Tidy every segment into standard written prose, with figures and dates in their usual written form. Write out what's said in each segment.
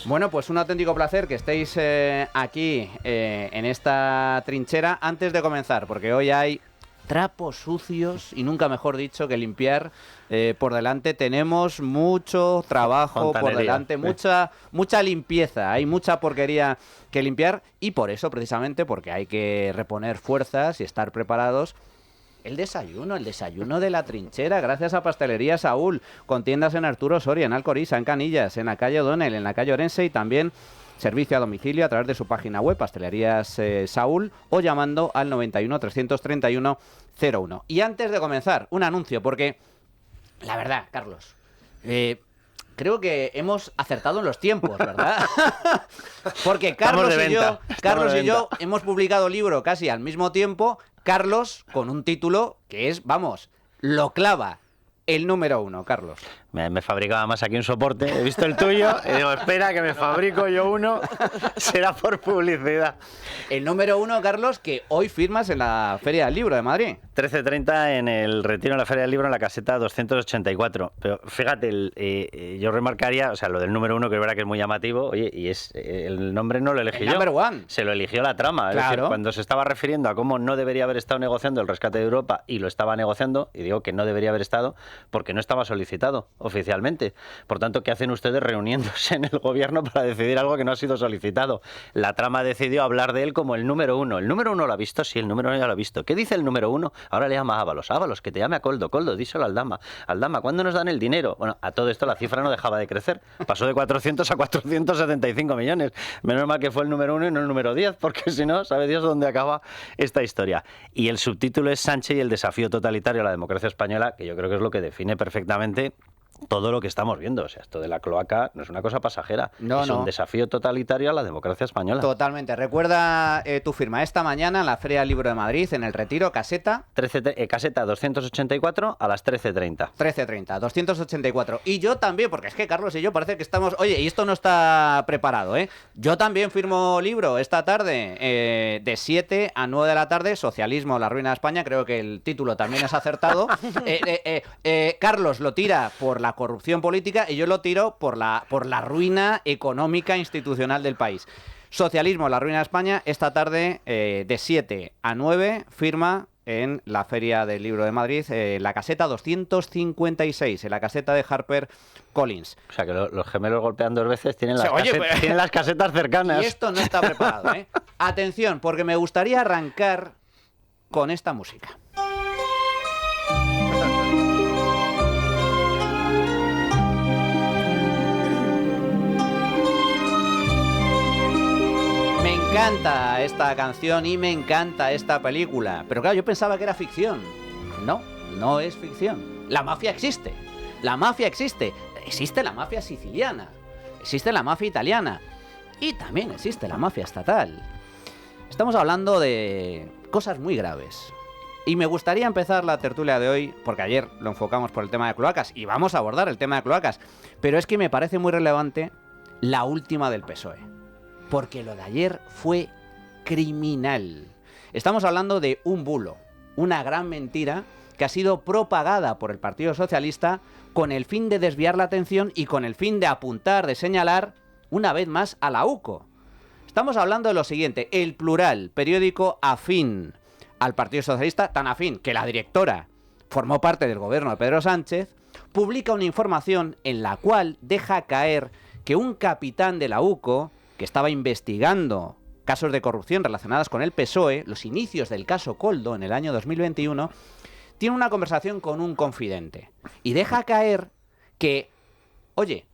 Bueno, pues un auténtico placer que estéis aquí en esta trinchera antes de comenzar, porque hoy hay trapos sucios y nunca mejor dicho que limpiar por delante. Tenemos mucho trabajo por delante, mucha limpieza, hay mucha porquería que limpiar y por eso precisamente, porque hay que reponer fuerzas y estar preparados. El desayuno de la trinchera, gracias a Pastelería Saúl, con tiendas en Arturo Soria, en Alcoriza, en Canillas, en la calle O'Donnell, en la calle Orense y también servicio a domicilio a través de su página web, Pastelerías Saúl, o llamando al 91 331 01. Y antes de comenzar, un anuncio, porque la verdad, Carlos, creo que hemos acertado en los tiempos, ¿verdad? Porque Carlos y yo hemos publicado libro casi al mismo tiempo. Carlos con un título que es, vamos, lo clava, el número 1, Carlos. Me fabricaba más aquí un soporte, he visto el tuyo y digo, espera que me fabrico yo uno, será por publicidad. El número 1, Carlos, que hoy firmas en la Feria del Libro de Madrid. 13:30 en el retiro de la Feria del Libro en la caseta 284. Pero fíjate, yo remarcaría, o sea, lo del número 1, que es verdad que es muy llamativo, oye, y es el nombre no lo elegí yo. Number one. Se lo eligió la trama. Claro. Es decir, cuando se estaba refiriendo a cómo no debería haber estado negociando el rescate de Europa y lo estaba negociando, y digo que no debería haber estado porque no estaba solicitado oficialmente. Por tanto, ¿qué hacen ustedes reuniéndose en el gobierno para decidir algo que no ha sido solicitado? La trama decidió hablar de él como el número 1. ¿El número 1 lo ha visto? Sí, el número 1 ya lo ha visto. ¿Qué dice el número 1? Ahora le llama a Ábalos. Ábalos, que te llame a Coldo. Coldo, díselo al Dama. Al Dama, ¿cuándo nos dan el dinero? Bueno, a todo esto la cifra no dejaba de crecer. Pasó de 400 a 475 millones. Menos mal que fue el número 1 y no el número 10, porque si no, sabe Dios dónde acaba esta historia. Y el subtítulo es Sánchez y el desafío totalitario a la democracia española, que yo creo que es lo que define perfectamente todo lo que estamos viendo. O sea, esto de la cloaca no es una cosa pasajera. Es un desafío totalitario a la democracia española. Totalmente. Recuerda tu firma esta mañana en la Feria del Libro de Madrid, en el Retiro, caseta... caseta 284 a las 13:30. 13:30, 284. Y yo también, porque es que Carlos y yo parece que estamos... Oye, y esto no está preparado, ¿eh? Yo también firmo libro esta tarde, de 7 a 9 de la tarde, Socialismo, la ruina de España. Creo que el título también es acertado. Carlos lo tira por la corrupción política y yo lo tiro por la ruina económica institucional del país. Socialismo, la ruina de España, esta tarde de 7 a 9 firma en la Feria del Libro de Madrid, la caseta 256, en la caseta de Harper Collins. O sea que los gemelos golpean 2 veces tienen las casetas cercanas. Y esto no está preparado, ¿eh? Atención, porque me gustaría arrancar con esta música. Me encanta esta canción y me encanta esta película. Pero claro, yo pensaba que era ficción. No es ficción. La mafia existe. La mafia existe. Existe la mafia siciliana. Existe la mafia italiana. Y también existe la mafia estatal. Estamos hablando de cosas muy graves. Y me gustaría empezar la tertulia de hoy, porque ayer lo enfocamos por el tema de cloacas, y vamos a abordar el tema de cloacas. Pero es que me parece muy relevante la última del PSOE. Porque lo de ayer fue criminal. Estamos hablando de un bulo, una gran mentira que ha sido propagada por el Partido Socialista con el fin de desviar la atención y con el fin de apuntar, de señalar una vez más a la UCO. Estamos hablando de lo siguiente: El Plural, periódico afín al Partido Socialista, tan afín que la directora formó parte del gobierno de Pedro Sánchez, publica una información en la cual deja caer que un capitán de la UCO, que estaba investigando casos de corrupción relacionados con el PSOE, los inicios del caso Coldo en el año 2021, tiene una conversación con un confidente y deja caer que, oye,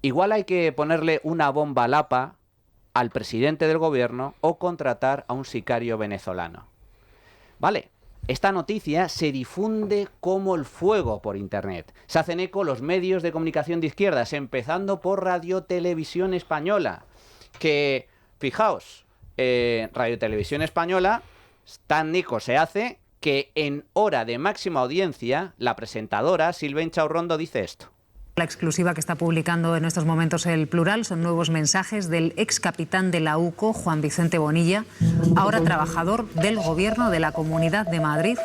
igual hay que ponerle una bomba lapa al presidente del gobierno o contratar a un sicario venezolano. Vale. Esta noticia se difunde como el fuego por internet. Se hacen eco los medios de comunicación de izquierdas, empezando por Radio Televisión Española. Que, fijaos, Radio Televisión Española, tan eco se hace que en hora de máxima audiencia, la presentadora Silvia Inchaurrondo dice esto. La exclusiva que está publicando en estos momentos El Plural son nuevos mensajes del ex capitán de la UCO, Juan Vicente Bonilla, ahora trabajador del Gobierno de la Comunidad de Madrid,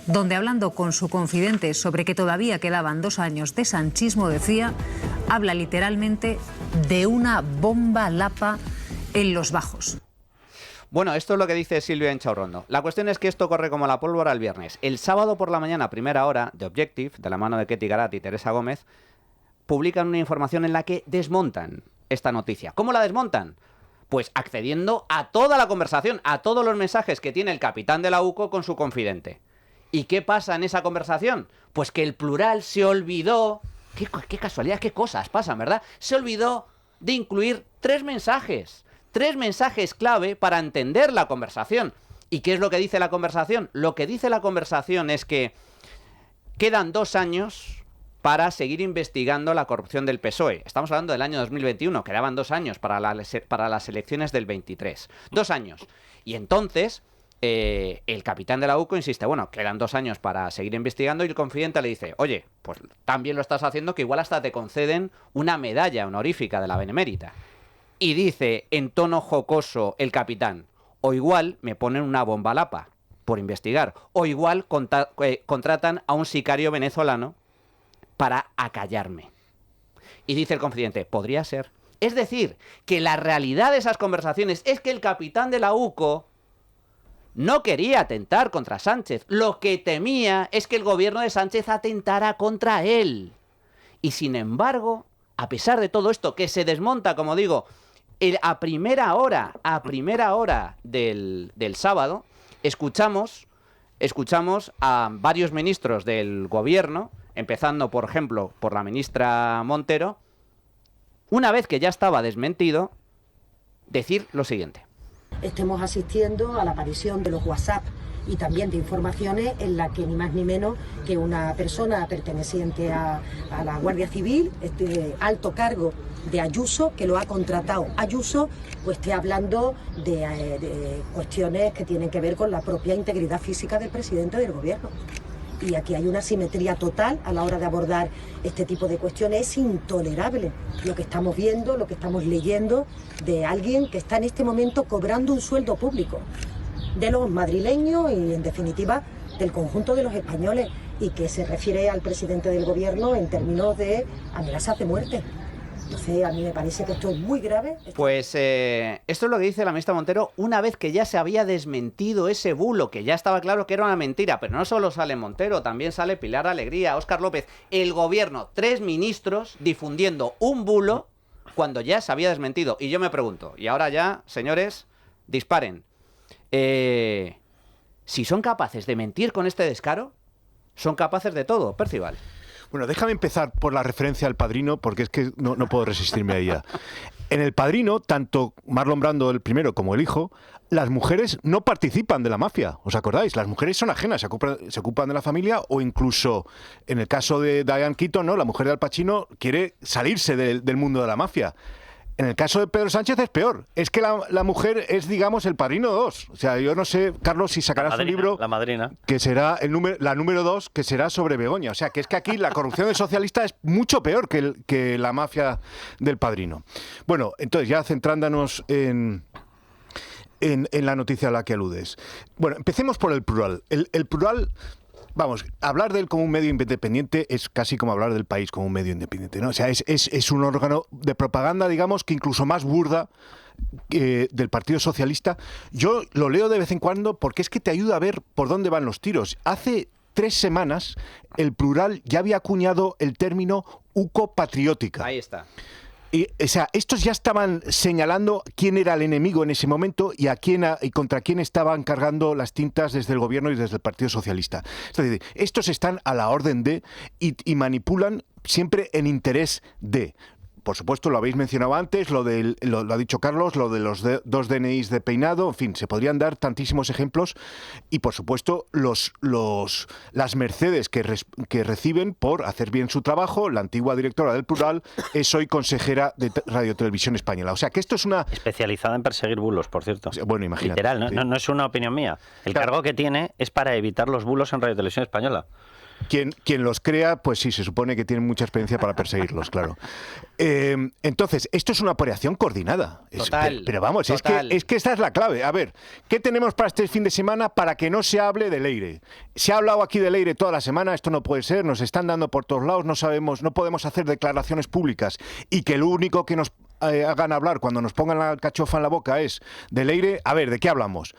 donde hablando con su confidente sobre que todavía quedaban 2 años de sanchismo decía: habla literalmente de una bomba lapa en los bajos. Bueno, esto es lo que dice Silvia Inchaurrondo. La cuestión es que esto corre como la pólvora el viernes. El sábado por la mañana, primera hora, The Objective, de la mano de Ketty Garat y Teresa Gómez, publican una información en la que desmontan esta noticia. ¿Cómo la desmontan? Pues accediendo a toda la conversación, a todos los mensajes que tiene el capitán de la UCO con su confidente. ¿Y qué pasa en esa conversación? Pues que el Plural se olvidó... Qué casualidad, qué cosas pasan, ¿verdad? Se olvidó de incluir 3 mensajes. 3 mensajes clave para entender la conversación. ¿Y qué es lo que dice la conversación? Lo que dice la conversación es que quedan 2 años para seguir investigando la corrupción del PSOE. Estamos hablando del año 2021, quedaban 2 años para las elecciones del 23. 2 años. Y entonces, el capitán de la UCO insiste, bueno, quedan 2 años para seguir investigando, y el confidente le dice, oye, pues también lo estás haciendo, que igual hasta te conceden una medalla honorífica de la Benemérita. Y dice, en tono jocoso, el capitán, o igual me ponen una bomba lapa por investigar, o igual contratan a un sicario venezolano para acallarme. Y dice el confidente, podría ser. Es decir, que la realidad de esas conversaciones es que el capitán de la UCO no quería atentar contra Sánchez. Lo que temía es que el gobierno de Sánchez atentara contra él. Y sin embargo, a pesar de todo esto, que se desmonta, como digo, a primera hora del sábado, escuchamos a varios ministros del gobierno, empezando, por ejemplo, por la ministra Montero, una vez que ya estaba desmentido, decir lo siguiente. Estemos asistiendo a la aparición de los WhatsApp y también de informaciones en la que ni más ni menos que una persona perteneciente a la Guardia Civil, este alto cargo de Ayuso, que lo ha contratado Ayuso, pues esté hablando de cuestiones que tienen que ver con la propia integridad física del presidente del gobierno. Y aquí hay una simetría total a la hora de abordar este tipo de cuestiones. Es intolerable lo que estamos viendo, lo que estamos leyendo de alguien que está en este momento cobrando un sueldo público de los madrileños y, en definitiva, del conjunto de los españoles, y que se refiere al presidente del gobierno en términos de amenazas de muerte. Entonces, a mí me parece que esto es muy grave. Pues esto es lo que dice la ministra Montero una vez que ya se había desmentido ese bulo, que ya estaba claro que era una mentira. Pero no solo sale Montero, también sale Pilar Alegría, Óscar López, el gobierno, 3 ministros difundiendo un bulo cuando ya se había desmentido. Y yo me pregunto, y ahora ya, señores, disparen. Si son capaces de mentir con este descaro, son capaces de todo. Percival. Bueno, déjame empezar por la referencia al Padrino, porque es que no puedo resistirme a ella. En El Padrino, tanto Marlon Brando, el primero, como el hijo, las mujeres no participan de la mafia, ¿os acordáis? Las mujeres son ajenas, se ocupan de la familia, o incluso, en el caso de Diane Keaton, ¿no? La mujer de Al Pacino quiere salirse del mundo de la mafia. En el caso de Pedro Sánchez es peor. Es que la mujer es, digamos, el Padrino 2. O sea, yo no sé, Carlos, si sacarás un libro... La madrina. Que será la número 2, que será sobre Begoña. O sea, que es que aquí la corrupción del socialista es mucho peor que la mafia del Padrino. Bueno, entonces, ya centrándonos en la noticia a la que aludes. Bueno, empecemos por el Plural. El Plural... Vamos, hablar de él como un medio independiente es casi como hablar del País como un medio independiente, ¿no? O sea, es un órgano de propaganda, digamos, que incluso más burda del Partido Socialista. Yo lo leo de vez en cuando porque es que te ayuda a ver por dónde van los tiros. Hace 3 semanas el Plural ya había acuñado el término UCO patriótica. Ahí está. O sea, estos ya estaban señalando quién era el enemigo en ese momento y contra quién estaban cargando las tintas desde el gobierno y desde el Partido Socialista. Es decir, estos están a la orden de y manipulan siempre en interés de. Por supuesto, lo habéis mencionado antes, lo ha dicho Carlos, lo de los 2 DNIs de peinado, en fin, se podrían dar tantísimos ejemplos. Y, por supuesto, las mercedes que reciben por hacer bien su trabajo. La antigua directora del Plural es hoy consejera de Radio Televisión Española. O sea, que esto es una... Especializada en perseguir bulos, por cierto. Bueno, imagínate. Literal, no es una opinión mía. El cargo que tiene es para evitar los bulos en Radio Televisión Española. Quien los crea, pues sí, se supone que tienen mucha experiencia para perseguirlos, claro. Entonces, esto es una operación coordinada. Total. Pero vamos, total. es que esta es la clave. A ver, ¿qué tenemos para este fin de semana para que no se hable del Leire? Se ha hablado aquí del Leire toda la semana, esto no puede ser, nos están dando por todos lados, no sabemos, no podemos hacer declaraciones públicas y que lo único que nos hagan hablar cuando nos pongan la alcachofa en la boca es del Leire. A ver, ¿de qué hablamos?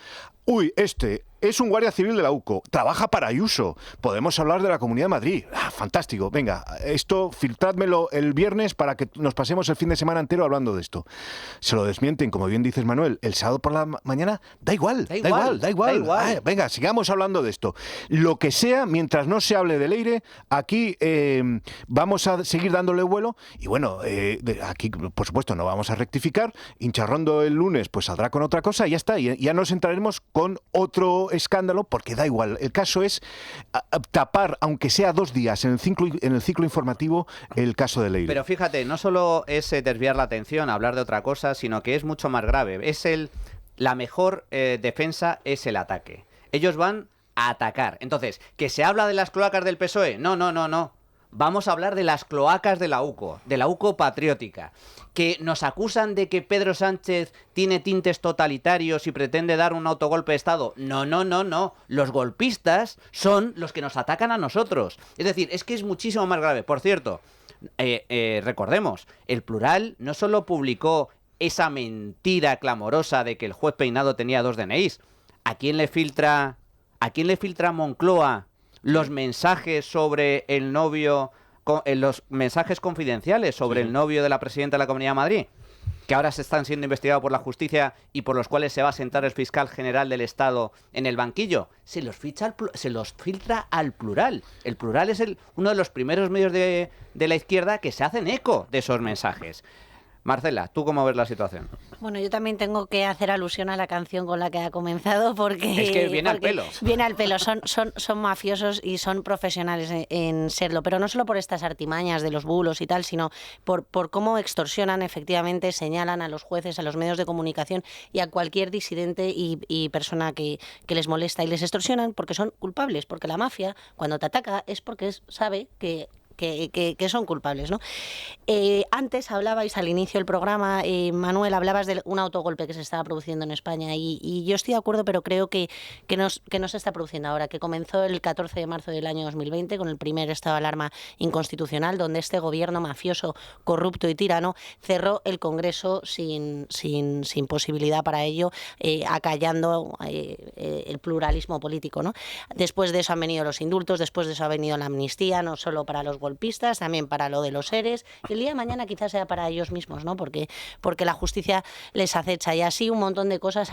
Uy, este es un guardia civil de la UCO, trabaja para Ayuso, podemos hablar de la Comunidad de Madrid. Fantástico, venga, esto filtrádmelo el viernes para que nos pasemos el fin de semana entero hablando de esto. Se lo desmienten, como bien dices, Manuel, el sábado por la mañana, da igual. Venga, sigamos hablando de esto. Lo que sea, mientras no se hable del Leire, aquí vamos a seguir dándole vuelo y bueno, aquí por supuesto no vamos a rectificar. Hincharrondo el lunes pues saldrá con otra cosa y ya está, y ya nos entraremos con otro escándalo, porque da igual. El caso es tapar, aunque sea 2 días en el ciclo informativo, el caso de Leire. Pero fíjate, no solo es desviar la atención a hablar de otra cosa, sino que es mucho más grave. La mejor defensa es el ataque. Ellos van a atacar. Entonces, ¿que se habla de las cloacas del PSOE? No. Vamos a hablar de las cloacas de la UCO patriótica, que nos acusan de que Pedro Sánchez tiene tintes totalitarios y pretende dar un autogolpe de Estado. No. Los golpistas son los que nos atacan a nosotros. Es decir, es que es muchísimo más grave. Por cierto, recordemos, el Plural no solo publicó esa mentira clamorosa de que el juez Peinado tenía 2 DNIs. ¿A quién le filtra Moncloa los mensajes sobre el novio, los mensajes confidenciales sobre el novio de la presidenta de la Comunidad de Madrid, que ahora se están siendo investigados por la justicia y por los cuales se va a sentar el fiscal general del Estado en el banquillo? Se los filtra al Plural. El Plural es uno de los primeros medios de la izquierda que se hacen eco de esos mensajes. Marcela, ¿tú cómo ves la situación? Bueno, yo también tengo que hacer alusión a la canción con la que ha comenzado porque... Es que viene al pelo. Viene al pelo, son mafiosos y son profesionales en serlo, pero no solo por estas artimañas de los bulos y tal, sino por cómo extorsionan, efectivamente, señalan a los jueces, a los medios de comunicación y a cualquier disidente y persona que les molesta, y les extorsionan porque son culpables, porque la mafia, cuando te ataca, es porque sabe que son culpables, ¿no? Antes hablabais al inicio del programa, Manuel, hablabas de un autogolpe que se estaba produciendo en España y yo estoy de acuerdo, pero creo que no se está produciendo ahora, que comenzó el 14 de marzo del año 2020 con el primer estado de alarma inconstitucional, donde este gobierno mafioso, corrupto y tirano cerró el Congreso sin posibilidad para ello, acallando el pluralismo político, ¿no? Después de eso han venido los indultos, después de eso ha venido la amnistía, no solo para los golpistas, también para lo de los ERES, y el día de mañana quizás sea para ellos mismos, ¿no? Porque la justicia les acecha, y así un montón de cosas.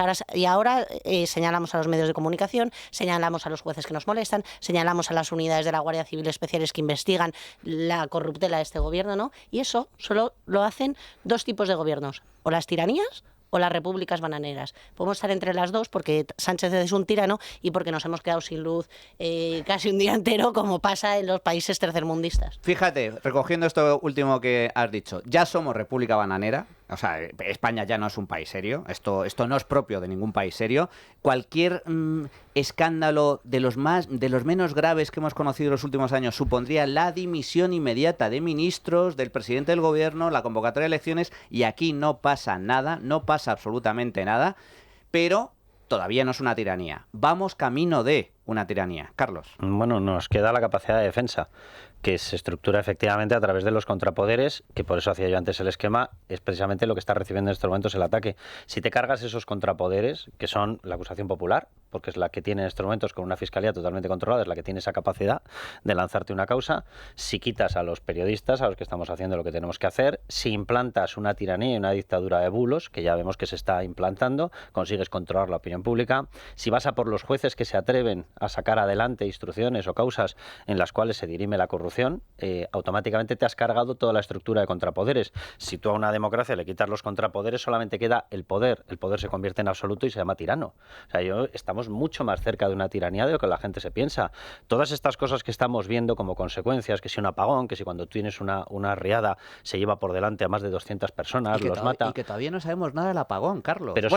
Ahora señalamos a los medios de comunicación, señalamos a los jueces que nos molestan, señalamos a las unidades de la Guardia Civil especiales que investigan la corruptela de este gobierno, ¿no? Y eso solo lo hacen 2 tipos de gobiernos, o las tiranías o las repúblicas bananeras. Podemos estar entre las dos porque Sánchez es un tirano y porque nos hemos quedado sin luz casi un día entero, como pasa en los países tercermundistas. Fíjate, recogiendo esto último que has dicho, ya somos república bananera. O sea, España ya no es un país serio. Esto no es propio de ningún país serio. Cualquier escándalo de los menos graves que hemos conocido en los últimos años supondría la dimisión inmediata de ministros, del presidente del gobierno, la convocatoria de elecciones, y aquí no pasa nada, no pasa absolutamente nada, pero todavía no es una tiranía. Vamos camino de una tiranía. Carlos. Bueno, nos queda la capacidad de defensa, que se estructura efectivamente a través de los contrapoderes, que por eso hacía yo antes el esquema, es precisamente lo que está recibiendo en estos momentos el ataque. Si te cargas esos contrapoderes, que son la acusación popular, porque es la que tiene en estos momentos, con una fiscalía totalmente controlada, es la que tiene esa capacidad de lanzarte una causa, si quitas a los periodistas, a los que estamos haciendo lo que tenemos que hacer, si implantas una tiranía y una dictadura de bulos, que ya vemos que se está implantando, consigues controlar la opinión pública, si vas a por los jueces que se atreven a sacar adelante instrucciones o causas en las cuales se dirime la corrupción, corrupción, automáticamente te has cargado toda la estructura de contrapoderes. Si tú a una democracia le quitas los contrapoderes, solamente queda el poder se convierte en absoluto y se llama tirano. O sea, estamos mucho más cerca de una tiranía de lo que la gente se piensa. Todas estas cosas que estamos viendo como consecuencias, que si un apagón, que si cuando tienes una riada se lleva por delante a más de 200 personas, los mata. Y que todavía no sabemos nada del apagón, Carlos. Pero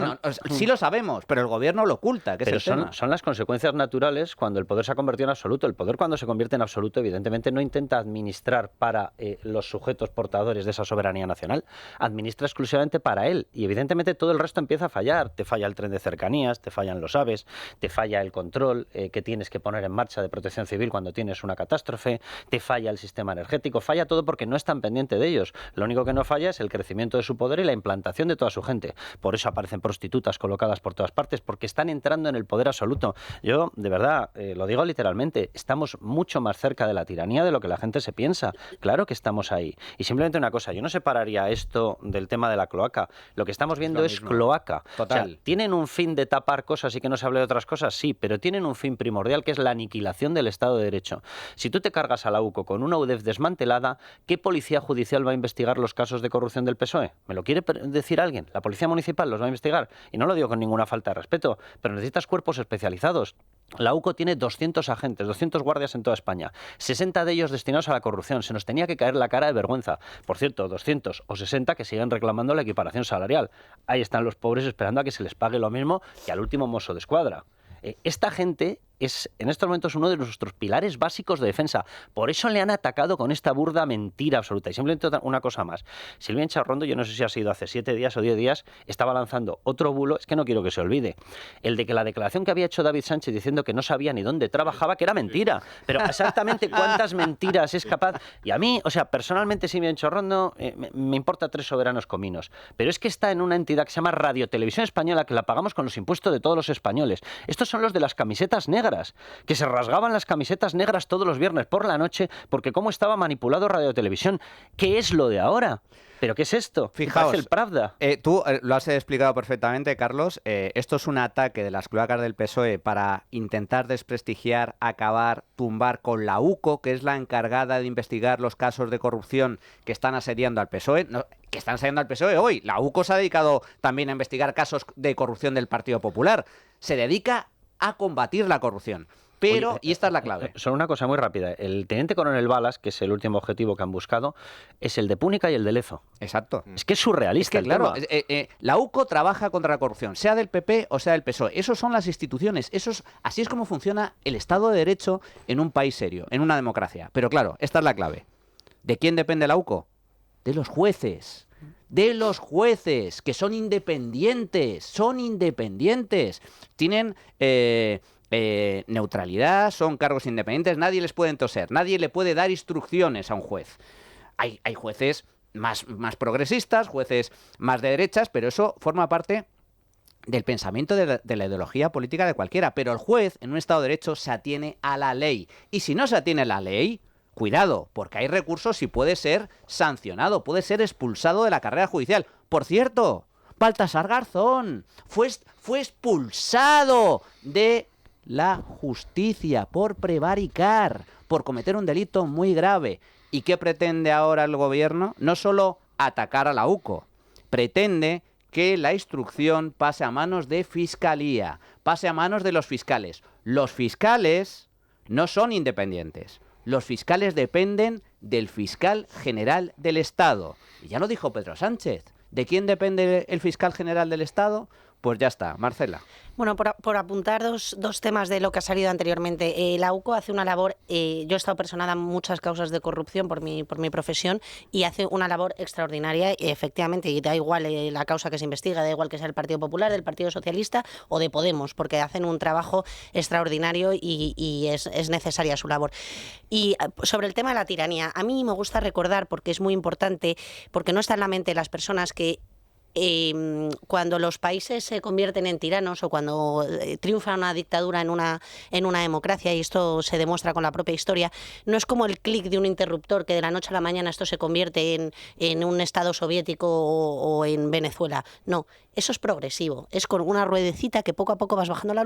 sí lo sabemos, pero el gobierno lo oculta, que es el tema. Son las consecuencias naturales cuando el poder se ha convertido en absoluto. El poder, cuando se convierte en absoluto, evidentemente no intenta administrar para los sujetos portadores de esa soberanía nacional, administra exclusivamente para él, y evidentemente todo el resto empieza a fallar. Te falla el tren de cercanías, te fallan los AVEs, te falla el control que tienes que poner en marcha de protección civil cuando tienes una catástrofe, te falla el sistema energético, falla todo porque no están pendientes de ellos. Lo único que no falla es el crecimiento de su poder y la implantación de toda su gente. Por eso aparecen prostitutas colocadas por todas partes, porque están entrando en el poder absoluto. Yo, de verdad, lo digo literalmente, estamos mucho más cerca de la tiranía de lo que la gente se piensa. Claro que estamos ahí. Y simplemente una cosa, yo no separaría esto del tema de la cloaca. Lo que estamos viendo es cloaca. Total. O sea, ¿tienen un fin de tapar cosas y que no se hable de otras cosas? Sí, pero tienen un fin primordial, que es la aniquilación del Estado de Derecho. Si tú te cargas a la UCO con una UDEF desmantelada, ¿qué policía judicial va a investigar los casos de corrupción del PSOE? ¿Me lo quiere decir alguien? ¿La policía municipal los va a investigar? Y no lo digo con ninguna falta de respeto, pero necesitas cuerpos especializados. La UCO tiene 200 agentes, 200 guardias en toda España, 60 de ellos destinados a la corrupción. Se nos tenía que caer la cara de vergüenza. Por cierto, 200 o 60 que siguen reclamando la equiparación salarial. Ahí están los pobres esperando a que se les pague lo mismo que al último mozo de escuadra. Esta gente es en estos momentos uno de nuestros pilares básicos de defensa. Por eso le han atacado con esta burda mentira absoluta. Y simplemente una cosa más. Silvia Encharrondo, yo no sé si ha sido hace 7 días o 10 días, estaba lanzando otro bulo, es que no quiero que se olvide, el de que la declaración que había hecho David Sánchez diciendo que no sabía ni dónde trabajaba, que era mentira. Pero exactamente cuántas mentiras es capaz. Y a mí, o sea, personalmente Silvia Encharrondo me importa 3 soberanos cominos. Pero es que está en una entidad que se llama Radio Televisión Española, que la pagamos con los impuestos de todos los españoles. Estos son los de las camisetas negras, que se rasgaban las camisetas negras todos los viernes por la noche porque cómo estaba manipulado Radio Televisión. ¿Qué es lo de ahora? ¿Pero qué es esto? Fijaos, el Pravda. Tú lo has explicado perfectamente, Carlos. Esto es un ataque de las cloacas del PSOE para intentar desprestigiar, acabar, tumbar con la UCO, que es la encargada de investigar los casos de corrupción que están asediando al PSOE. Que están asediando al PSOE hoy. La UCO se ha dedicado también a investigar casos de corrupción del Partido Popular. Se dedica a combatir la corrupción. Pero, y esta es la clave. Solo una cosa muy rápida. El teniente coronel Balas, que es el último objetivo que han buscado, es el de Púnica y el de Lezo. Exacto. Es que es surrealista. Es que, claro, la UCO trabaja contra la corrupción, sea del PP o sea del PSOE. Esos son las instituciones. Así es como funciona el Estado de Derecho en un país serio, en una democracia. Pero claro, esta es la clave. ¿De quién depende la UCO? De los jueces. De los jueces, que son independientes. Tienen neutralidad, son cargos independientes, nadie les puede entoser, nadie le puede dar instrucciones a un juez. Hay jueces más progresistas, jueces más de derechas, pero eso forma parte del pensamiento de la ideología política de cualquiera. Pero el juez, en un Estado de Derecho, se atiene a la ley. Y si no se atiene a la ley, cuidado, porque hay recursos y puede ser sancionado, puede ser expulsado de la carrera judicial. Por cierto, Baltasar Garzón fue expulsado de la justicia por prevaricar, por cometer un delito muy grave. ¿Y qué pretende ahora el gobierno? No solo atacar a la UCO, pretende que la instrucción pase a manos de Fiscalía, pase a manos de los fiscales. Los fiscales no son independientes. Los fiscales dependen del fiscal general del Estado. Y ya lo dijo Pedro Sánchez. ¿De quién depende el fiscal general del Estado? Pues ya está, Marcela. Bueno, por apuntar dos temas de lo que ha salido anteriormente. La UCO hace una labor, yo he estado personada en muchas causas de corrupción por mi profesión, y hace una labor extraordinaria, efectivamente, y da igual la causa que se investiga, da igual que sea el Partido Popular, del Partido Socialista o de Podemos, porque hacen un trabajo extraordinario y es necesaria su labor. Y sobre el tema de la tiranía, a mí me gusta recordar, porque es muy importante, porque no está en la mente de las personas, que cuando los países se convierten en tiranos o cuando triunfa una dictadura en una democracia, y esto se demuestra con la propia historia, no es como el clic de un interruptor que de la noche a la mañana esto se convierte en un Estado soviético o en Venezuela. No, eso es progresivo, es con una ruedecita que poco a poco vas bajando la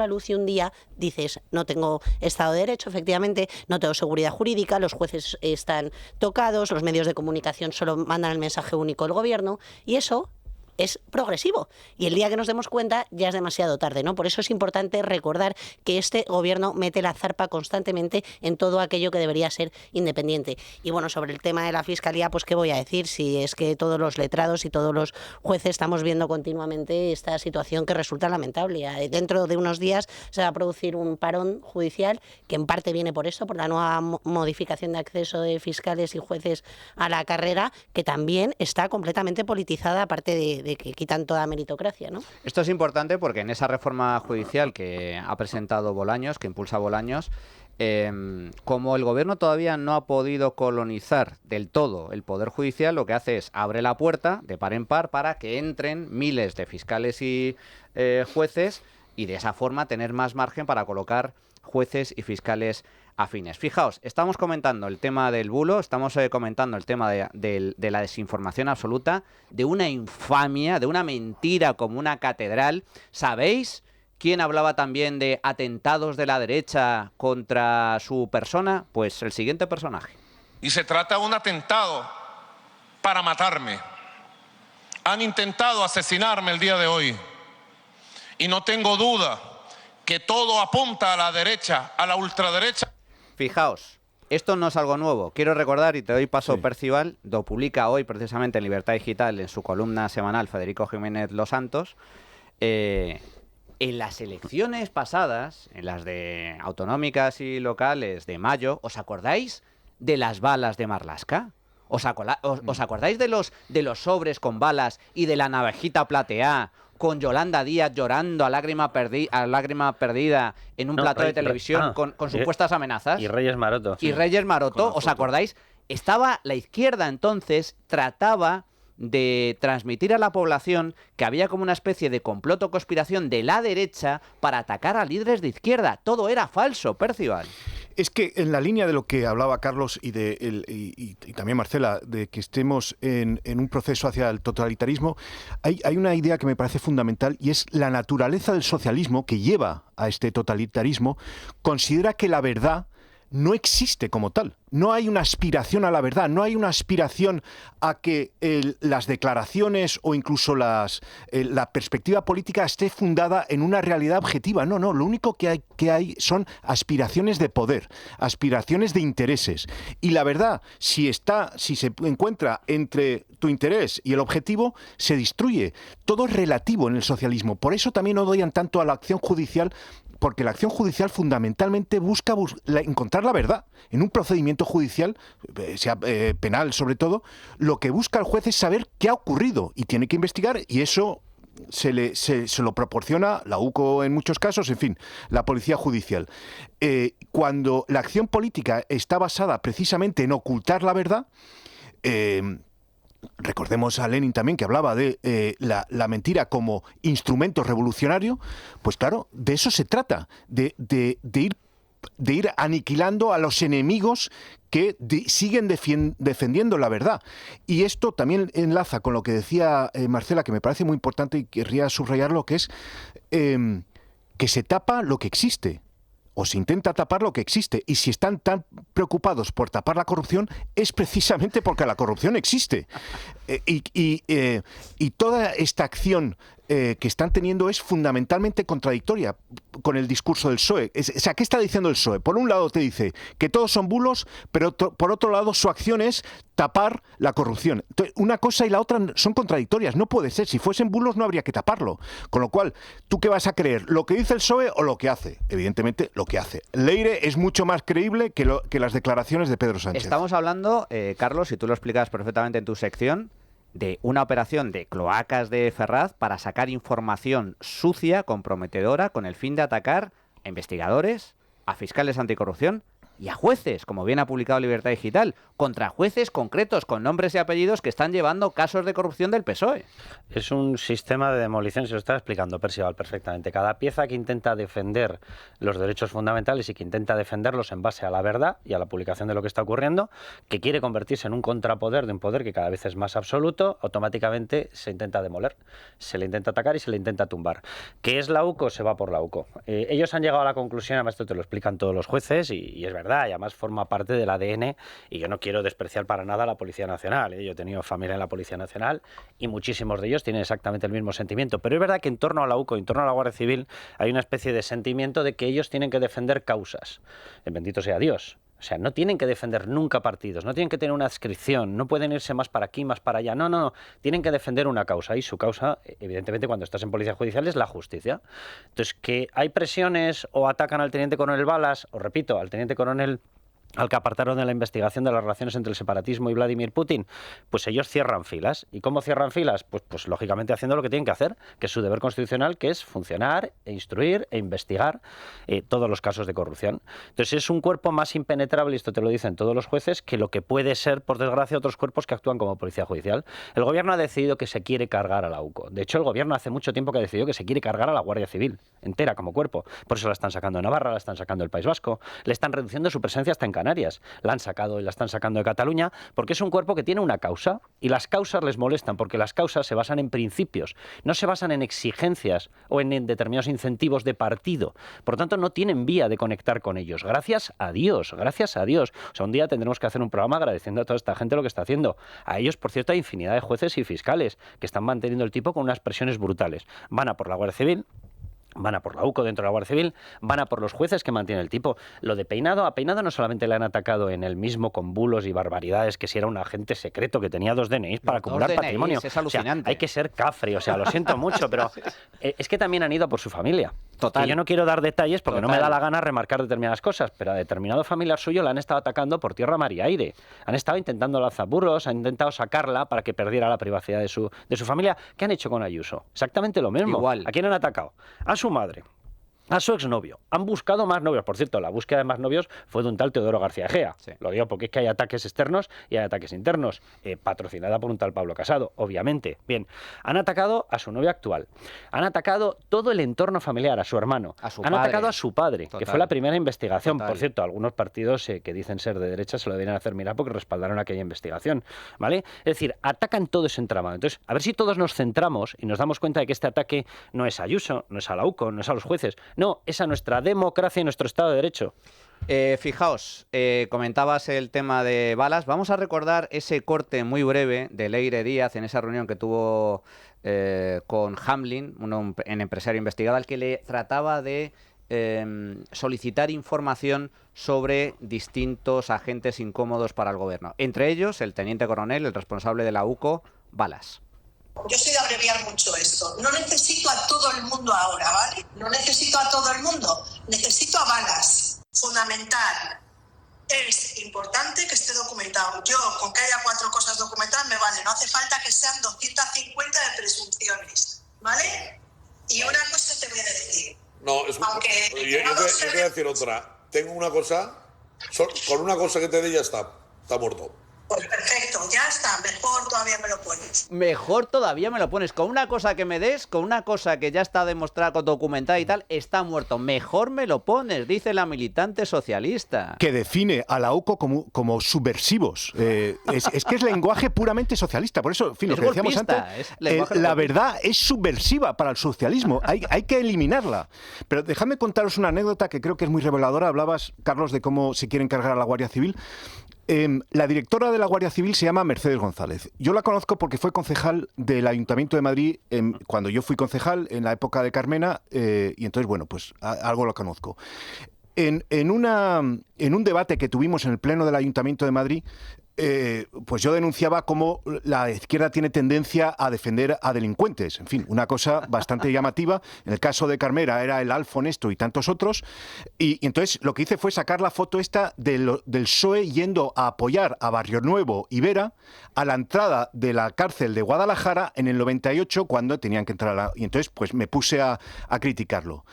luz y un día dices, no tengo Estado de Derecho, efectivamente, no tengo seguridad jurídica, los jueces están tocados, los medios de comunicación solo mandan el mensaje único del gobierno, y eso es progresivo. Y el día que nos demos cuenta ya es demasiado tarde, ¿no? Por eso es importante recordar que este gobierno mete la zarpa constantemente en todo aquello que debería ser independiente. Y bueno, sobre el tema de la Fiscalía, pues qué voy a decir, si es que todos los letrados y todos los jueces estamos viendo continuamente esta situación que resulta lamentable. Dentro de unos días se va a producir un parón judicial que en parte viene por esto, por la nueva modificación de acceso de fiscales y jueces a la carrera, que también está completamente politizada, aparte de que quitan toda meritocracia, ¿no? Esto es importante porque en esa reforma judicial que ha presentado Bolaños, que impulsa Bolaños, como el gobierno todavía no ha podido colonizar del todo el Poder Judicial, lo que hace es abre la puerta de par en par para que entren miles de fiscales y jueces, y de esa forma tener más margen para colocar jueces y fiscales afines. Fijaos, estamos comentando el tema del bulo, estamos comentando el tema de la desinformación absoluta, de una infamia, de una mentira como una catedral. ¿Sabéis quién hablaba también de atentados de la derecha contra su persona? Pues el siguiente personaje. Y se trata de un atentado para matarme. Han intentado asesinarme el día de hoy. Y no tengo duda que todo apunta a la derecha, a la ultraderecha. Fijaos, esto no es algo nuevo. Quiero recordar, y te doy paso, sí. Percival, lo publica hoy precisamente en Libertad Digital, en su columna semanal, Federico Jiménez Los Santos. En las elecciones pasadas, en las de autonómicas y locales de mayo, ¿os acordáis de las balas de Marlaska? ¿Os acordáis de los sobres con balas y de la navajita plateada con Yolanda Díaz llorando a lágrima perdida en un plató de televisión con supuestas amenazas? Y Reyes Maroto. Y Reyes Maroto, ¿os acordáis? Estaba la izquierda entonces, trataba de transmitir a la población que había como una especie de complot o conspiración de la derecha para atacar a líderes de izquierda. Todo era falso, Percival. Es que en la línea de lo que hablaba Carlos y también Marcela, de que estemos en un proceso hacia el totalitarismo, hay una idea que me parece fundamental, y es la naturaleza del socialismo que lleva a este totalitarismo. Considera que la verdad no existe como tal. No hay una aspiración a la verdad, no hay una aspiración a que las declaraciones o incluso la perspectiva política esté fundada en una realidad objetiva. No, lo único que hay son aspiraciones de poder, aspiraciones de intereses. Y la verdad, si se encuentra entre tu interés y el objetivo, se destruye. Todo es relativo en el socialismo. Por eso también odian tanto a la acción judicial, porque la acción judicial fundamentalmente busca encontrar la verdad. En un procedimiento judicial, sea penal sobre todo, lo que busca el juez es saber qué ha ocurrido y tiene que investigar, y eso se lo proporciona la UCO en muchos casos, en fin, la policía judicial. Cuando la acción política está basada precisamente en ocultar la verdad, recordemos a Lenin también, que hablaba de la mentira como instrumento revolucionario. Pues claro, de eso se trata, de ir aniquilando a los enemigos que siguen defendiendo la verdad. Y esto también enlaza con lo que decía Marcela, que me parece muy importante y querría subrayarlo, que es que se tapa lo que existe, o se intenta tapar lo que existe. Y si están tan preocupados por tapar la corrupción, es precisamente porque la corrupción existe. Y toda esta acción que están teniendo es fundamentalmente contradictoria con el discurso del PSOE. O sea, ¿qué está diciendo el PSOE? Por un lado te dice que todos son bulos, pero por otro lado su acción es tapar la corrupción. Entonces, una cosa y la otra son contradictorias. No puede ser. Si fuesen bulos no habría que taparlo. Con lo cual, ¿tú qué vas a creer? ¿Lo que dice el PSOE o lo que hace? Evidentemente, lo que hace. Leire es mucho más creíble que las declaraciones de Pedro Sánchez. Estamos hablando, Carlos, y tú lo explicas perfectamente en tu sección, de una operación de cloacas de Ferraz para sacar información sucia, comprometedora, con el fin de atacar a investigadores, a fiscales anticorrupción y a jueces, como bien ha publicado Libertad Digital, contra jueces concretos con nombres y apellidos que están llevando casos de corrupción del PSOE. Es un sistema de demolición, se lo estaba explicando Percival perfectamente. Cada pieza que intenta defender los derechos fundamentales y que intenta defenderlos en base a la verdad y a la publicación de lo que está ocurriendo, que quiere convertirse en un contrapoder de un poder que cada vez es más absoluto, automáticamente se intenta demoler, se le intenta atacar y se le intenta tumbar. ¿Qué es la UCO? Se va por la UCO. Ellos han llegado a la conclusión, además esto te lo explican todos los jueces, y es verdad, y además forma parte del ADN, y yo no quiero despreciar para nada a la Policía Nacional. Yo he tenido familia en la Policía Nacional y muchísimos de ellos tienen exactamente el mismo sentimiento. Pero es verdad que en torno a la UCO, en torno a la Guardia Civil, hay una especie de sentimiento de que ellos tienen que defender causas. Bendito sea Dios. O sea, no tienen que defender nunca partidos, no tienen que tener una adscripción, no pueden irse más para aquí, más para allá. No. Tienen que defender una causa y su causa, evidentemente, cuando estás en policía judicial es la justicia. Entonces, que hay presiones o atacan al teniente coronel Balas, o repito, al teniente coronel al que apartaron de la investigación de las relaciones entre el separatismo y Vladimir Putin, pues ellos cierran filas. ¿Y cómo cierran filas? Pues lógicamente haciendo lo que tienen que hacer, que es su deber constitucional, que es funcionar, e instruir e investigar todos los casos de corrupción. Entonces es un cuerpo más impenetrable, y esto te lo dicen todos los jueces, que lo que puede ser, por desgracia, otros cuerpos que actúan como policía judicial. El gobierno ha decidido que se quiere cargar a la UCO. De hecho, el gobierno hace mucho tiempo que ha decidido que se quiere cargar a la Guardia Civil, entera como cuerpo. Por eso la están sacando de Navarra, la están sacando del País Vasco, le están reduciendo su presencia hasta en Canarias. La han sacado y la están sacando de Cataluña porque es un cuerpo que tiene una causa y las causas les molestan porque las causas se basan en principios, no se basan en exigencias o en determinados incentivos de partido. Por lo tanto, no tienen vía de conectar con ellos. Gracias a Dios, gracias a Dios. O sea, un día tendremos que hacer un programa agradeciendo a toda esta gente lo que está haciendo. A ellos, por cierto, hay infinidad de jueces y fiscales que están manteniendo el tipo con unas presiones brutales. Van a por la Guardia Civil, van a por la UCO dentro de la Guardia Civil, van a por los jueces que mantienen el tipo. Lo de Peinado, a Peinado no solamente le han atacado en el mismo con bulos y barbaridades, que si era un agente secreto que tenía 2 DNIs para acumular patrimonio. Es alucinante. O sea, hay que ser cafre, o sea, lo siento mucho, pero es que también han ido a por su familia. Total. Y yo no quiero dar detalles porque Total. no me da la gana remarcar determinadas cosas, pero a determinado familiar suyo la han estado atacando por tierra, mar y aire. Han estado intentando lanzar burros, han intentado sacarla para que perdiera la privacidad de su familia. ¿Qué han hecho con Ayuso? Exactamente lo mismo. Igual. ¿A quién han atacado? A su madre, a su exnovio. Han buscado más novios. Por cierto, la búsqueda de más novios fue de un tal Teodoro García Egea. Sí. Lo digo porque es que hay ataques externos y hay ataques internos. Patrocinada por un tal Pablo Casado, obviamente. Bien, han atacado a su novia actual. Han atacado todo el entorno familiar, a su hermano. Han atacado a su padre, Total. que fue la primera investigación. Total. Por cierto, algunos partidos que dicen ser de derecha se lo deberían hacer mirar porque respaldaron aquella investigación. ¿Vale? Es decir, atacan todo ese entramado. Entonces, a ver si todos nos centramos y nos damos cuenta de que este ataque no es a Ayuso, no es a la UCO, no es a los jueces. No, es a nuestra democracia y nuestro Estado de Derecho. Fijaos, comentabas el tema de Balas. Vamos a recordar ese corte muy breve de Leire Díaz en esa reunión que tuvo con Hamlin, un empresario investigado, al que le trataba de solicitar información sobre distintos agentes incómodos para el gobierno. Entre ellos, el teniente coronel, el responsable de la UCO, Balas. Yo soy de abreviar mucho esto. No necesito a todo el mundo ahora, ¿vale? No necesito a todo el mundo. Necesito a Balas. Fundamental. Es importante que esté documentado. Yo, con que haya 4 cosas documentadas, me vale. No hace falta que sean 250 de presunciones, ¿vale? Y una cosa te voy a decir. No, yo te voy a decir otra. Tengo una cosa. Con una cosa que te dé ya está muerto. Pues perfecto, ya está, mejor todavía me lo pones. Mejor todavía me lo pones. Con una cosa que me des, con una cosa que ya está demostrada, documentada y tal, está muerto. Mejor me lo pones, dice la militante socialista. Que define a la UCO como subversivos. Es que es lenguaje puramente socialista. Por eso, en fin, lo que decíamos antes, la verdad es subversiva para el socialismo. Hay que eliminarla. Pero dejadme contaros una anécdota que creo que es muy reveladora. Hablabas, Carlos, de cómo se quieren cargar a la Guardia Civil. La directora de la Guardia Civil se llama Mercedes González. Yo la conozco porque fue concejal del Ayuntamiento de Madrid cuando yo fui concejal en la época de Carmena, y entonces, bueno, pues algo lo conozco. En un debate que tuvimos en el Pleno del Ayuntamiento de Madrid, pues yo denunciaba cómo la izquierda tiene tendencia a defender a delincuentes. En fin, una cosa bastante llamativa. En el caso de Carmena era el Alf Honesto y tantos otros. Y entonces lo que hice fue sacar la foto esta del PSOE yendo a apoyar a Barrio Nuevo y Vera a la entrada de la cárcel de Guadalajara en el 98, cuando tenían que entrar y entonces pues me puse a criticarlo.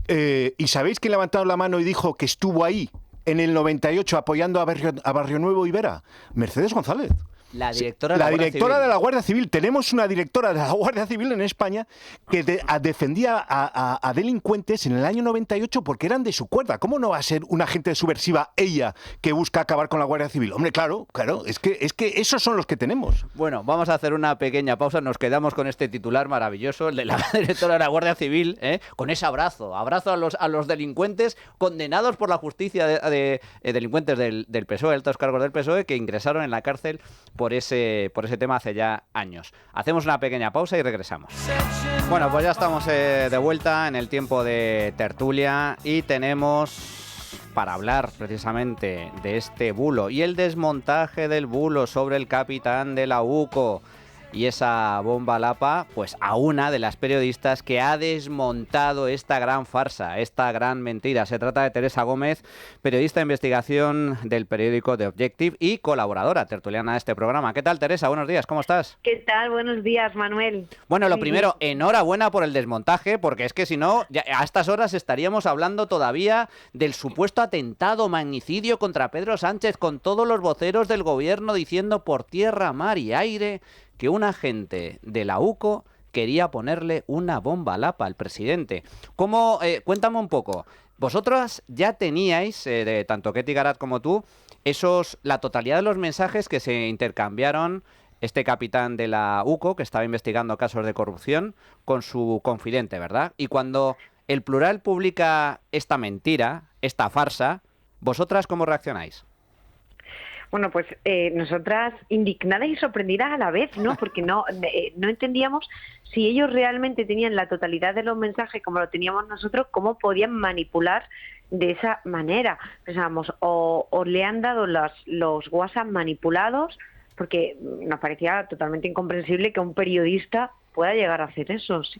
¿Y sabéis quién levantó la mano y dijo que estuvo ahí en el 98 apoyando a Barrio Nuevo y Vera? Mercedes González. La directora, de la Guardia Civil. Tenemos una directora de la Guardia Civil en España que defendía a delincuentes en el año 98 porque eran de su cuerda. ¿Cómo no va a ser una agente subversiva ella que busca acabar con la Guardia Civil? Hombre, claro, es que esos son los que tenemos. Bueno, vamos a hacer una pequeña pausa. Nos quedamos con este titular maravilloso, el de la directora de la Guardia Civil, con ese abrazo a los delincuentes condenados por la justicia de delincuentes del PSOE, altos cargos del PSOE, que ingresaron en la cárcel por ese tema hace ya años. Hacemos una pequeña pausa y regresamos. Bueno, pues ya estamos de vuelta en el tiempo de tertulia y tenemos para hablar precisamente de este bulo y el desmontaje del bulo sobre el capitán de la UCO y esa bomba lapa, pues a una de las periodistas que ha desmontado esta gran farsa, esta gran mentira. Se trata de Teresa Gómez, periodista de investigación del periódico The Objective y colaboradora tertuliana de este programa. ¿Qué tal, Teresa? Buenos días, ¿cómo estás? ¿Qué tal? Buenos días, Manuel. Bueno, lo primero, enhorabuena por el desmontaje, porque es que si no, a estas horas estaríamos hablando todavía del supuesto atentado, magnicidio contra Pedro Sánchez, con todos los voceros del gobierno diciendo por tierra, mar y aire que un agente de la UCO quería ponerle una bomba lapa al presidente. ¿Cómo? Cuéntame un poco. Vosotras ya teníais, tanto Ketty Garat como tú, la totalidad de los mensajes que se intercambiaron este capitán de la UCO, que estaba investigando casos de corrupción, con su confidente, ¿verdad? Y cuando El Plural publica esta mentira, esta farsa, ¿vosotras cómo reaccionáis? Bueno, pues nosotras indignadas y sorprendidas a la vez, ¿no? Porque no entendíamos si ellos realmente tenían la totalidad de los mensajes como lo teníamos nosotros, cómo podían manipular de esa manera. Pensábamos, o le han dado los WhatsApp manipulados, porque nos parecía totalmente incomprensible que un periodista pueda llegar a hacer eso, sí.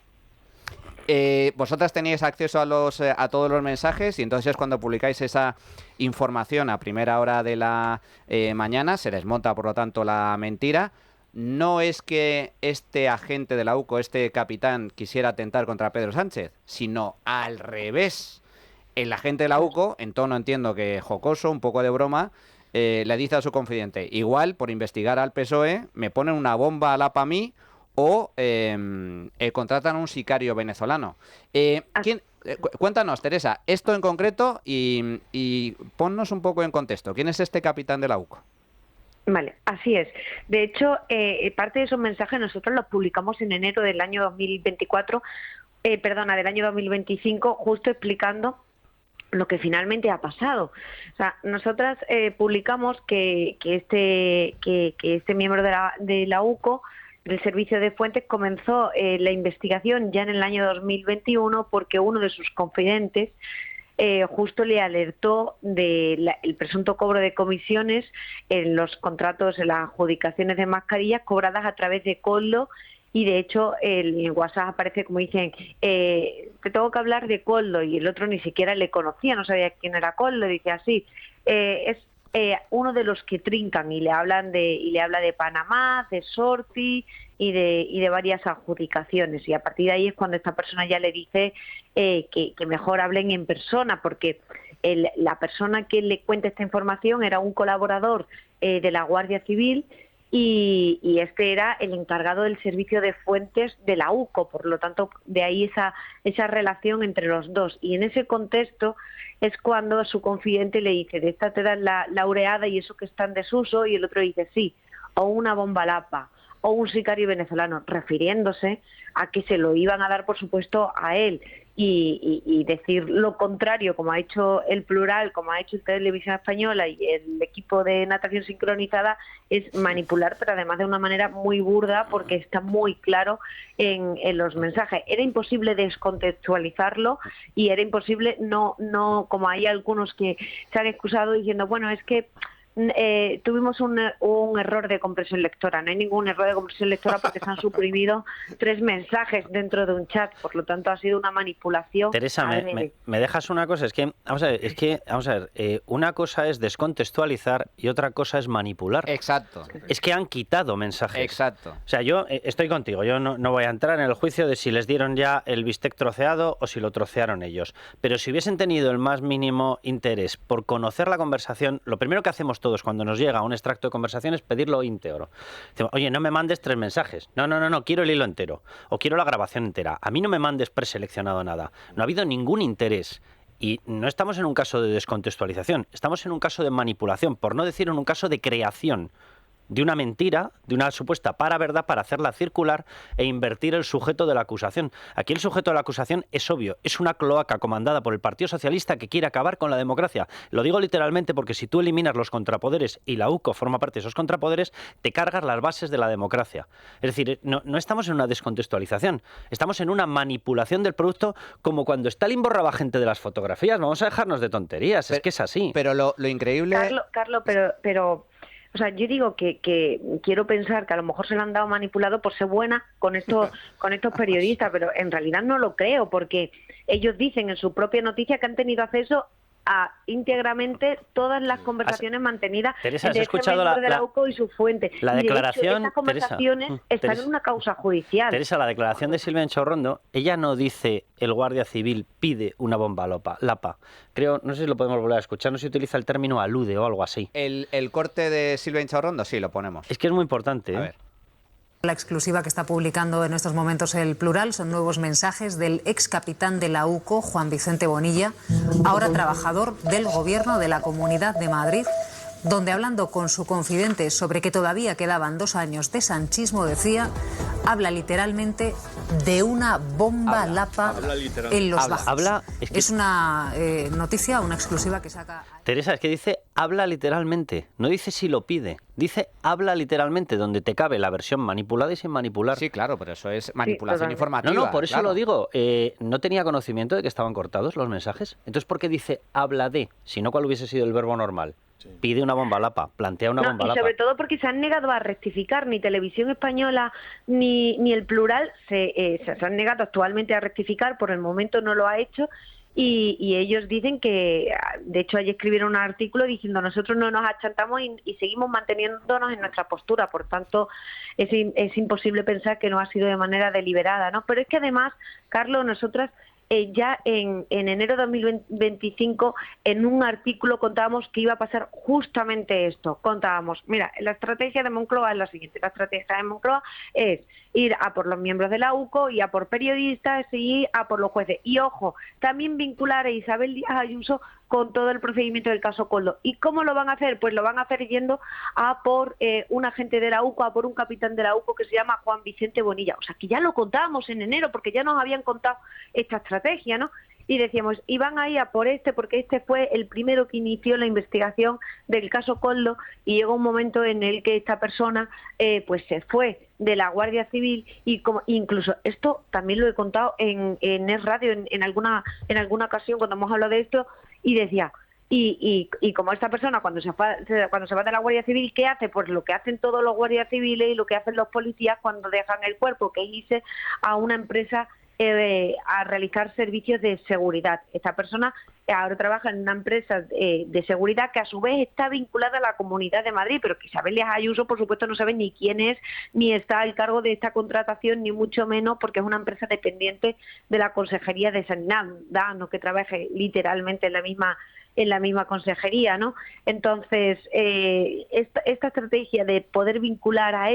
Vosotras teníais acceso a todos los mensajes y entonces cuando publicáis esa información a primera hora de la mañana se desmonta por lo tanto la mentira. No es que este agente de la UCO, este capitán, quisiera atentar contra Pedro Sánchez, sino al revés. El agente de la UCO, en tono entiendo que jocoso, un poco de broma, le dice a su confidente, igual por investigar al PSOE me ponen una bomba lapa a mí o contratan a un sicario venezolano. Cuéntanos, Teresa, esto en concreto y ponnos un poco en contexto. ¿Quién es este capitán de la UCO? Vale, así es. De hecho, parte de esos mensajes nosotros los publicamos en enero del año 2024, del año 2025, justo explicando lo que finalmente ha pasado. O sea, nosotras publicamos que este miembro de la UCO, del Servicio de Fuentes, comenzó la investigación ya en el año 2021 porque uno de sus confidentes justo le alertó del presunto cobro de comisiones en los contratos, en las adjudicaciones de mascarillas cobradas a través de Koldo. Y de hecho el WhatsApp aparece como dicen, te tengo que hablar de Koldo, y el otro ni siquiera le conocía, no sabía quién era Koldo, dice así, es uno de los que trincan y le habla de Panamá, de Sorti y de varias adjudicaciones, y a partir de ahí es cuando esta persona ya le dice que mejor hablen en persona, porque la persona que le cuenta esta información era un colaborador de la Guardia Civil y este era el encargado del servicio de fuentes de la UCO, por lo tanto de ahí esa relación entre los dos, y en ese contexto es cuando su confidente le dice, de esta te dan la laureada y eso que está en desuso, y el otro dice sí, o una bomba lapa, o un sicario venezolano, refiriéndose a que se lo iban a dar, por supuesto, a él, y decir lo contrario, como ha hecho El Plural, como ha hecho Televisión Española y el equipo de natación sincronizada, es manipular, pero además de una manera muy burda, porque está muy claro en los mensajes. Era imposible descontextualizarlo y era imposible no como hay algunos que se han excusado diciendo, bueno, es que tuvimos un error de compresión lectora. No hay ningún error de compresión lectora porque se han suprimido 3 mensajes dentro de un chat. Por lo tanto, ha sido una manipulación. Teresa, ¿me dejas una cosa? Vamos a ver, una cosa es descontextualizar y otra cosa es manipular. Exacto. Es que han quitado mensajes. Exacto. O sea, yo estoy contigo. Yo no voy a entrar en el juicio de si les dieron ya el bistec troceado o si lo trocearon ellos. Pero si hubiesen tenido el más mínimo interés por conocer la conversación, lo primero que hacemos todos cuando nos llega un extracto de conversación es pedirlo íntegro. Decimos, oye, no me mandes 3 mensajes. No, quiero el hilo entero. O quiero la grabación entera. A mí no me mandes preseleccionado nada. No ha habido ningún interés. Y no estamos en un caso de descontextualización. Estamos en un caso de manipulación, por no decir en un caso de creación de una mentira, de una supuesta paraverdad para hacerla circular e invertir el sujeto de la acusación. Aquí el sujeto de la acusación es obvio, es una cloaca comandada por el Partido Socialista que quiere acabar con la democracia. Lo digo literalmente porque si tú eliminas los contrapoderes y la UCO forma parte de esos contrapoderes, te cargas las bases de la democracia. Es decir, no estamos en una descontextualización, estamos en una manipulación del producto como cuando Stalin borraba gente de las fotografías. Vamos a dejarnos de tonterías, es que es así. Pero lo increíble... Carlos, pero o sea, yo digo que quiero pensar que a lo mejor se lo han dado manipulado por ser buena con estos periodistas, pero en realidad no lo creo, porque ellos dicen en su propia noticia que han tenido acceso a íntegramente todas las conversaciones mantenidas Teresa, entre este miembro de la UCO y su fuente. La declaración, de hecho, estas conversaciones están Teresa, en una causa judicial. Teresa, la declaración de Silvia Enchorrondo, ella no dice el guardia civil pide una bomba lapa. Creo, no sé si lo podemos volver a escuchar, no sé si utiliza el término alude o algo así. El corte de Silvia Enchorrondo, sí, lo ponemos. Es que es muy importante. A ver. La exclusiva que está publicando en estos momentos El Plural son nuevos mensajes del ex capitán de la UCO, Juan Vicente Bonilla, ahora trabajador del Gobierno de la Comunidad de Madrid, donde hablando con su confidente sobre que todavía quedaban 2 años de sanchismo, decía, habla literalmente de una bomba lapa en los bajos. Es una noticia, una exclusiva que saca... Teresa, es que dice habla literalmente, no dice si lo pide, dice habla literalmente, donde te cabe la versión manipulada y sin manipular. Sí, claro, pero eso es manipulación informativa. No, por eso claro. lo digo. No tenía conocimiento de que estaban cortados los mensajes. Entonces, ¿por qué dice habla de? Si no, ¿cuál hubiese sido el verbo normal? Pide una bomba lapa, plantea una bomba lapa. Y sobre todo porque se han negado a rectificar, ni Televisión Española ni El Plural se han negado actualmente a rectificar, por el momento no lo ha hecho, y ellos dicen que, de hecho ayer escribieron un artículo diciendo nosotros no nos achantamos y seguimos manteniéndonos en nuestra postura, por tanto es imposible pensar que no ha sido de manera deliberada, ¿no? Pero es que además, Carlos, nosotras... ya en enero de 2025 en un artículo contábamos que iba a pasar justamente esto. Contábamos, mira, la estrategia de Moncloa es la siguiente. La estrategia de Moncloa es ir a por los miembros de la UCO y a por periodistas y a por los jueces. Y ojo, también vincular a Isabel Díaz Ayuso con todo el procedimiento del caso Koldo. ¿Y cómo lo van a hacer? Pues lo van a hacer yendo a por un agente de la UCO, a por un capitán de la UCO que se llama Juan Vicente Bonilla. O sea, que ya lo contábamos en enero porque ya nos habían contado esta estrategia, ¿no? Y decíamos, y van a ir a por porque este fue el primero que inició la investigación del caso Koldo, y llegó un momento en el que esta persona pues se fue de la Guardia Civil, y como incluso esto también lo he contado en Es Radio en alguna ocasión cuando hemos hablado de esto, y decía, y como esta persona cuando se va de la Guardia Civil, ¿qué hace? Pues lo que hacen todos los guardias civiles y lo que hacen los policías cuando dejan el cuerpo, que es irse a una empresa a realizar servicios de seguridad. Esta persona ahora trabaja en una empresa de seguridad que a su vez está vinculada a la Comunidad de Madrid, pero que Isabel Díaz Ayuso, por supuesto, no sabe ni quién es, ni está al cargo de esta contratación, ni mucho menos, porque es una empresa dependiente de la Consejería de Sanidad, no que trabaje literalmente en la misma consejería, ¿no? Entonces, esta estrategia de poder vincular a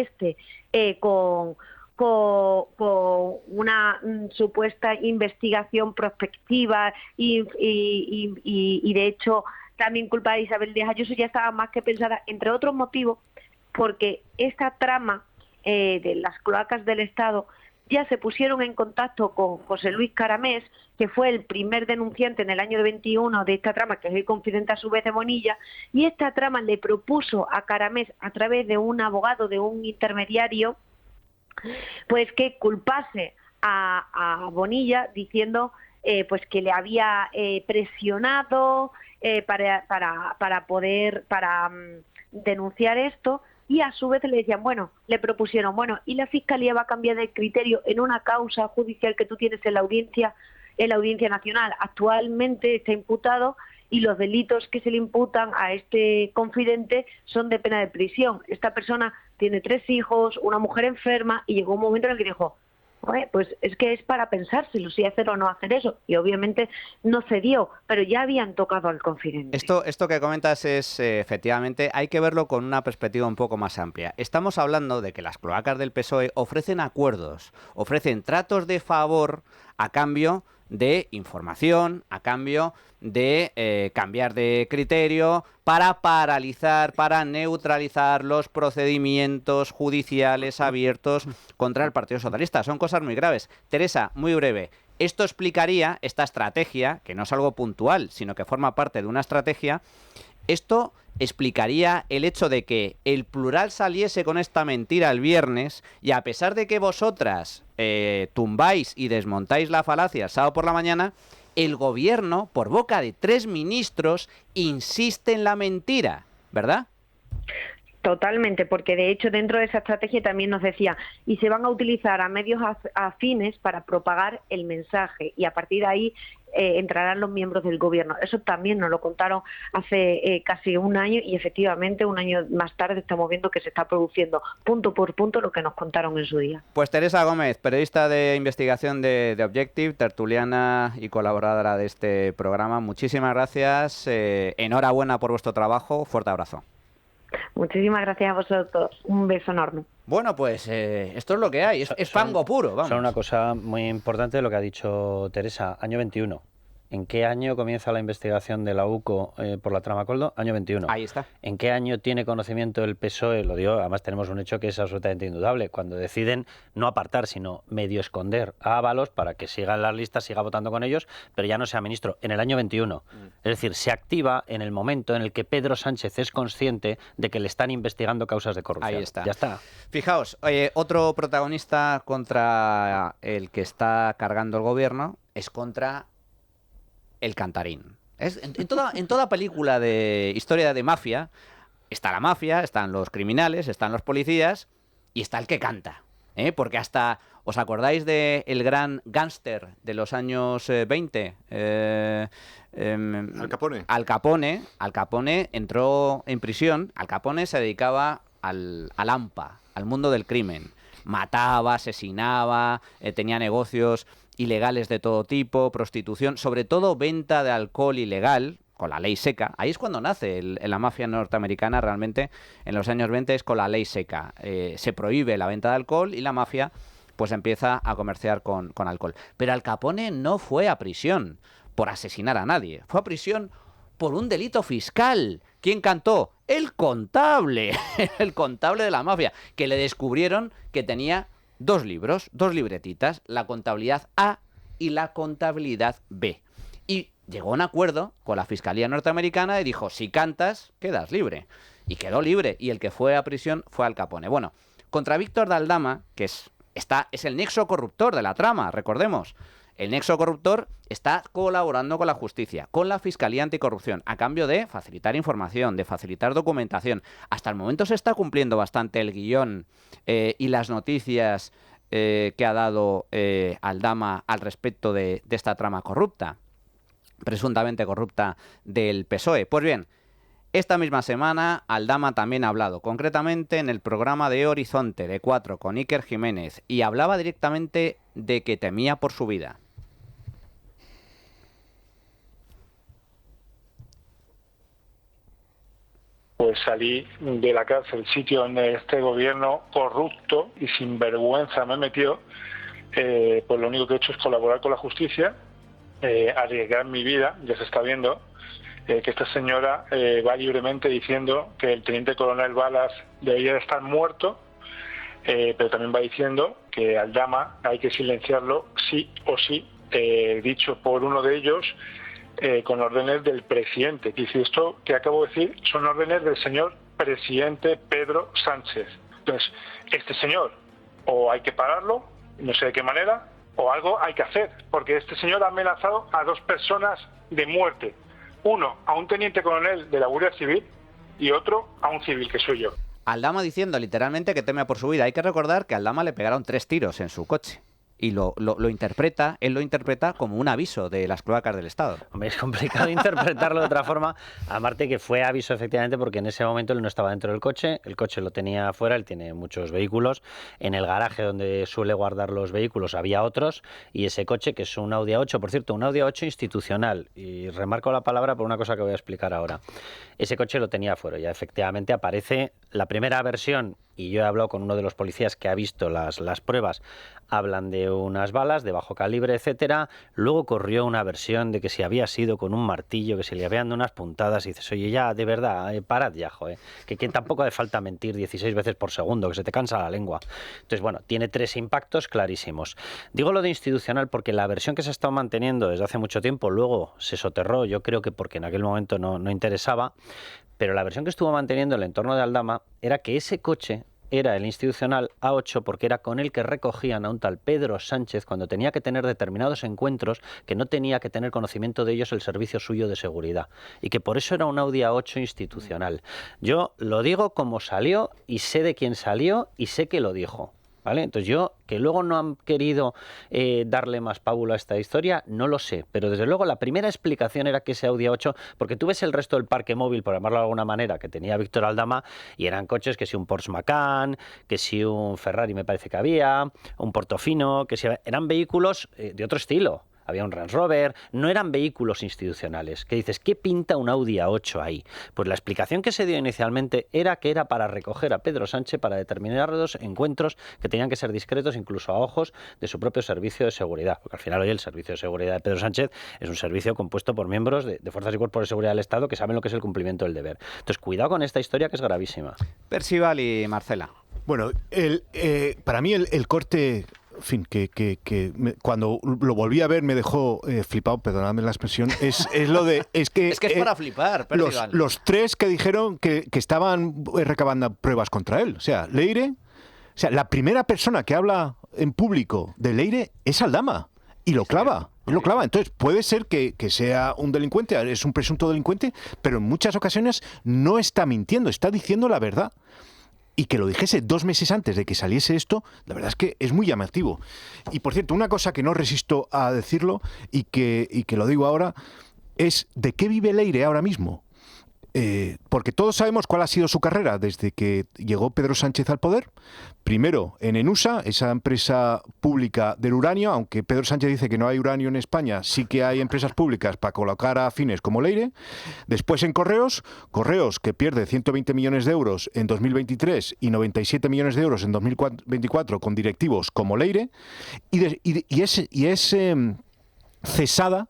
con una supuesta investigación prospectiva y de hecho también culpa de Isabel Díaz Ayuso ya estaba más que pensada, entre otros motivos, porque esta trama de las cloacas del Estado ya se pusieron en contacto con José Luis Caramés, que fue el primer denunciante en el año 21 de esta trama, que es el confidente a su vez de Bonilla, y esta trama le propuso a Caramés, a través de un abogado, de un intermediario, pues que culpase a Bonilla diciendo pues que le había presionado para denunciar esto, y a su vez le decían, bueno, le propusieron, bueno, ¿y la Fiscalía va a cambiar de criterio en una causa judicial que tú tienes en la Audiencia Nacional? Actualmente está imputado y los delitos que se le imputan a este confidente son de pena de prisión. Esta persona tiene 3 hijos, una mujer enferma, y llegó un momento en el que dijo, pues es que es para pensárselo si hacer o no hacer eso, y obviamente no cedió, pero ya habían tocado al confidente. Esto que comentas es, efectivamente, hay que verlo con una perspectiva un poco más amplia. Estamos hablando de que las cloacas del PSOE ofrecen acuerdos, ofrecen tratos de favor a cambio de información, a cambio de cambiar de criterio, para paralizar, para neutralizar los procedimientos judiciales abiertos contra el Partido Socialista. Son cosas muy graves. Teresa, muy breve. Esto explicaría, esta estrategia, que no es algo puntual, sino que forma parte de una estrategia, esto explicaría el hecho de que el Plural saliese con esta mentira el viernes, y a pesar de que vosotras tumbáis y desmontáis la falacia el sábado por la mañana, el gobierno, por boca de 3 ministros, insiste en la mentira, ¿verdad? Totalmente, porque de hecho dentro de esa estrategia también nos decía, y se van a utilizar a medios afines para propagar el mensaje, y a partir de ahí entrarán los miembros del gobierno. Eso también nos lo contaron hace casi un año, y efectivamente un año más tarde estamos viendo que se está produciendo punto por punto lo que nos contaron en su día. Pues Teresa Gómez, periodista de investigación de Objective, tertuliana y colaboradora de este programa, muchísimas gracias, enhorabuena por vuestro trabajo, fuerte abrazo. Muchísimas gracias a vosotros. Un beso enorme. Bueno, pues esto es lo que hay. Es fango puro, vamos. Son una cosa muy importante de lo que ha dicho Teresa. Año 21. ¿En qué año comienza la investigación de la UCO por la trama Coldo? Año 21. Ahí está. ¿En qué año tiene conocimiento el PSOE? Lo digo, además tenemos un hecho que es absolutamente indudable. Cuando deciden no apartar, sino medio esconder a Ábalos para que siga en las listas, siga votando con ellos, pero ya no sea ministro. En el año 21. Es decir, se activa en el momento en el que Pedro Sánchez es consciente de que le están investigando causas de corrupción. Ahí está. Ya está. Fijaos, otro protagonista contra el que está cargando el gobierno es contra el cantarín. En toda película de historia de mafia está la mafia, están los criminales, están los policías y está el que canta. Porque hasta, ¿os acordáis de el gran gángster de los años 20? Al Capone. Al Capone entró en prisión. Al Capone se dedicaba al AMPA, al mundo del crimen. Mataba, asesinaba, tenía negocios ilegales de todo tipo, prostitución, sobre todo venta de alcohol ilegal, con la ley seca. Ahí es cuando nace la mafia norteamericana realmente, en los años 20, es con la ley seca. Se prohíbe la venta de alcohol y la mafia pues empieza a comerciar con alcohol. Pero Al Capone no fue a prisión por asesinar a nadie, fue a prisión por un delito fiscal. ¿Quién cantó? El contable, el contable de la mafia, que le descubrieron que tenía 2 libros, 2 libretitas, la contabilidad A y la contabilidad B. Y llegó a un acuerdo con la Fiscalía norteamericana y dijo, si cantas, quedas libre. Y quedó libre, y el que fue a prisión fue Al Capone. Bueno, contra Víctor de Aldama, que es el nexo corruptor de la trama, recordemos. El nexo corruptor está colaborando con la justicia, con la Fiscalía Anticorrupción, a cambio de facilitar información, de facilitar documentación. Hasta el momento se está cumpliendo bastante el guión y las noticias que ha dado Aldama al respecto de esta trama corrupta, presuntamente corrupta del PSOE. Pues bien, esta misma semana Aldama también ha hablado, concretamente en el programa de Horizonte de 4 con Iker Jiménez, y hablaba directamente de que temía por su vida. Pues salí de la cárcel, sitio donde este gobierno corrupto y sin vergüenza me metió, pues lo único que he hecho es colaborar con la justicia, arriesgar mi vida, ya se está viendo, que esta señora va libremente diciendo que el teniente coronel Balas debería de estar muerto, pero también va diciendo que Aldama hay que silenciarlo sí o sí, dicho por uno de ellos, con órdenes del presidente. Dice, esto que acabo de decir son órdenes del señor presidente Pedro Sánchez. Entonces, este señor, o hay que pararlo, no sé de qué manera, o algo hay que hacer, porque este señor ha amenazado a 2 personas de muerte. Uno, a un teniente coronel de la Guardia Civil, y otro a un civil, que soy yo. Aldama diciendo literalmente que teme por su vida. Hay que recordar que a Aldama le pegaron 3 tiros en su coche. Y él lo interpreta como un aviso de las cloacas del Estado. Hombre, es complicado interpretarlo de otra forma, aparte que fue aviso efectivamente porque en ese momento él no estaba dentro del coche, el coche lo tenía afuera, él tiene muchos vehículos, en el garaje donde suele guardar los vehículos había otros, y ese coche, que es un Audi A8, por cierto, un Audi A8 institucional, y remarco la palabra por una cosa que voy a explicar ahora, ese coche lo tenía afuera, ya efectivamente aparece la primera versión, y yo he hablado con uno de los policías que ha visto las pruebas, hablan de unas balas de bajo calibre, etcétera. Luego corrió una versión de que si había sido con un martillo, que se le habían dado unas puntadas, y dices, oye, ya, de verdad, parad ya, joder, que tampoco hace falta mentir 16 veces por segundo, que se te cansa la lengua. Entonces, bueno, tiene 3 impactos clarísimos. Digo lo de institucional porque la versión que se ha estado manteniendo desde hace mucho tiempo, luego se soterró, yo creo que porque en aquel momento no interesaba, pero la versión que estuvo manteniendo el entorno de Aldama era que ese coche era el institucional A8 porque era con el que recogían a un tal Pedro Sánchez cuando tenía que tener determinados encuentros que no tenía que tener conocimiento de ellos el servicio suyo de seguridad y que por eso era un Audi A8 institucional. Yo lo digo como salió y sé de quién salió y sé que lo dijo. ¿Vale? Entonces yo, que luego no han querido darle más pábulo a esta historia, no lo sé, pero desde luego la primera explicación era que ese Audi A8, porque tú ves el resto del parque móvil, por llamarlo de alguna manera, que tenía Víctor Aldama, y eran coches que si un Porsche Macan, que si un Ferrari me parece que había, un Portofino, que si eran vehículos de otro estilo. Había un Range Rover, no eran vehículos institucionales. ¿Qué dices? ¿Qué pinta un Audi A8 ahí? Pues la explicación que se dio inicialmente era que era para recoger a Pedro Sánchez para determinados encuentros que tenían que ser discretos incluso a ojos de su propio servicio de seguridad. Porque al final hoy el servicio de seguridad de Pedro Sánchez es un servicio compuesto por miembros de fuerzas y cuerpos de seguridad del Estado que saben lo que es el cumplimiento del deber. Entonces cuidado con esta historia que es gravísima. Percival y Marcela. Bueno, para mí el corte... En fin, cuando lo volví a ver me dejó flipado, perdonadme la expresión, es lo de... Es que es para flipar, Percival. Los 3 que dijeron que estaban recabando pruebas contra él. O sea, Leire... O sea, la primera persona que habla en público de Leire es Aldama. Y lo clava. Él lo clava. Entonces, puede ser que sea un delincuente, es un presunto delincuente, pero en muchas ocasiones no está mintiendo, está diciendo la verdad. Y que lo dijese 2 meses antes de que saliese esto, la verdad es que es muy llamativo. Y por cierto, una cosa que no resisto a decirlo y que lo digo ahora, es ¿de qué vive Leire ahora mismo? Porque todos sabemos cuál ha sido su carrera desde que llegó Pedro Sánchez al poder. Primero en Enusa, esa empresa pública del uranio, aunque Pedro Sánchez dice que no hay uranio en España, sí que hay empresas públicas para colocar a fines como Leire. Después en Correos que pierde 120 millones de euros en 2023 y 97 millones de euros en 2024 con directivos como Leire, y es cesada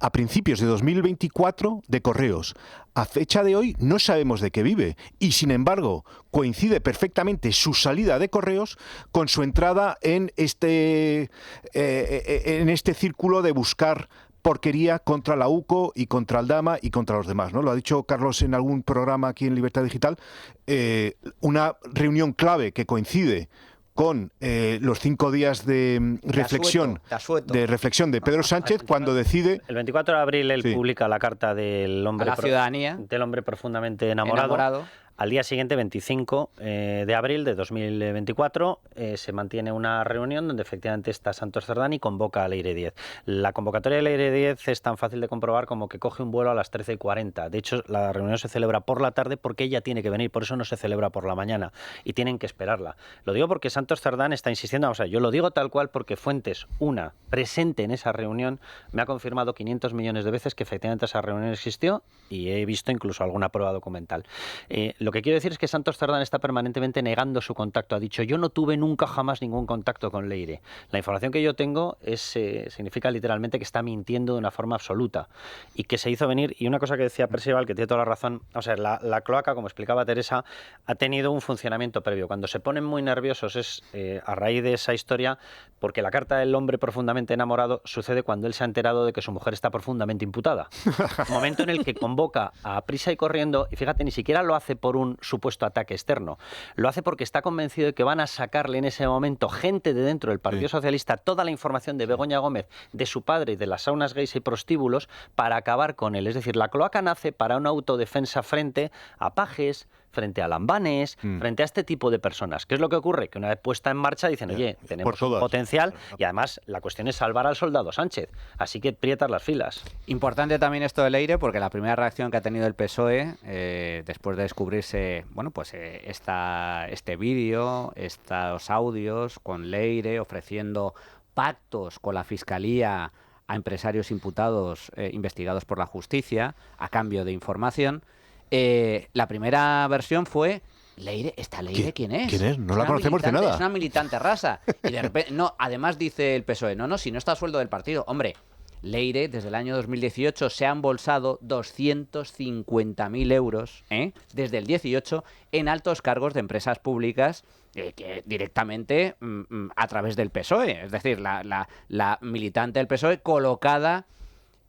a principios de 2024 de Correos. A fecha de hoy no sabemos de qué vive y, sin embargo, coincide perfectamente su salida de Correos con su entrada en este círculo de buscar porquería contra la UCO y contra Aldama y contra los demás, ¿no? Lo ha dicho Carlos en algún programa aquí en Libertad Digital, una reunión clave que coincide con los 5 días de reflexión de Pedro Sánchez cuando decide... El 24 de abril él publica la carta del hombre, a la ciudadanía, del hombre profundamente enamorado. Al día siguiente, 25 de abril de 2024, se mantiene una reunión donde efectivamente está Santos Cerdán y convoca a Leire Díez. La convocatoria de Leire Díez es tan fácil de comprobar como que coge un vuelo a las 13:40. De hecho, la reunión se celebra por la tarde porque ella tiene que venir, por eso no se celebra por la mañana y tienen que esperarla. Lo digo porque Santos Cerdán está insistiendo, o sea, yo lo digo tal cual porque fuentes, una presente en esa reunión, me ha confirmado 500 millones de veces que efectivamente esa reunión existió y he visto incluso alguna prueba documental. Lo que quiero decir es que Santos Cerdán está permanentemente negando su contacto. Ha dicho, yo no tuve nunca jamás ningún contacto con Leire. La información que yo tengo significa literalmente que está mintiendo de una forma absoluta y que se hizo venir. Y una cosa que decía Percival, que tiene toda la razón, o sea, la cloaca, como explicaba Teresa, ha tenido un funcionamiento previo. Cuando se ponen muy nerviosos es a raíz de esa historia, porque la carta del hombre profundamente enamorado sucede cuando él se ha enterado de que su mujer está profundamente imputada. Momento en el que convoca a prisa y corriendo, y fíjate, ni siquiera lo hace por por un supuesto ataque externo. Lo hace porque está convencido de que van a sacarle en ese momento gente de dentro del Partido Socialista toda la información de Begoña Gómez, de su padre y de las saunas gays y prostíbulos para acabar con él. Es decir, la cloaca nace para una autodefensa frente a pajes, frente a lambanes, frente a este tipo de personas. ¿Qué es lo que ocurre? Que una vez puesta en marcha dicen, oye, tenemos un potencial y además la cuestión es salvar al soldado Sánchez. Así que prietas las filas. Importante también esto de Leire, porque la primera reacción que ha tenido el PSOE después de descubrirse, bueno, pues este vídeo, estos audios con Leire ofreciendo pactos con la Fiscalía a empresarios imputados investigados por la justicia a cambio de información. La primera versión fue Leire, ¿esta Leire quién es? ¿Quién es? No la conocemos de nada. Es una militante rasa. Y de repente, no, además dice el PSOE, no, si no está a sueldo del partido. Hombre, Leire desde el año 2018 se ha embolsado 250.000 euros desde el 18 en altos cargos de empresas públicas que directamente a través del PSOE. Es decir, la militante del PSOE colocada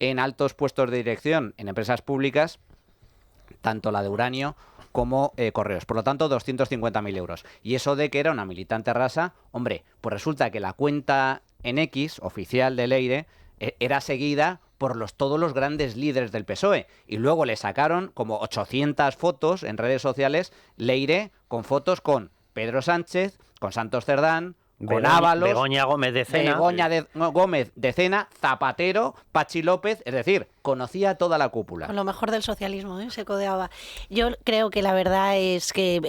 en altos puestos de dirección en empresas públicas, tanto la de Uranio como Correos. Por lo tanto, 250.000 euros. Y eso de que era una militante rasa, hombre, pues resulta que la cuenta en X, oficial de Leire, era seguida por todos los grandes líderes del PSOE. Y luego le sacaron como 800 fotos en redes sociales, Leire, con fotos con Pedro Sánchez, con Santos Cerdán, con Ábalos, Begoña Gómez de Cena, Gómez de Cena, Zapatero, Pachi López, es decir, conocía toda la cúpula. Con lo mejor del socialismo, se codeaba. Yo creo que la verdad es que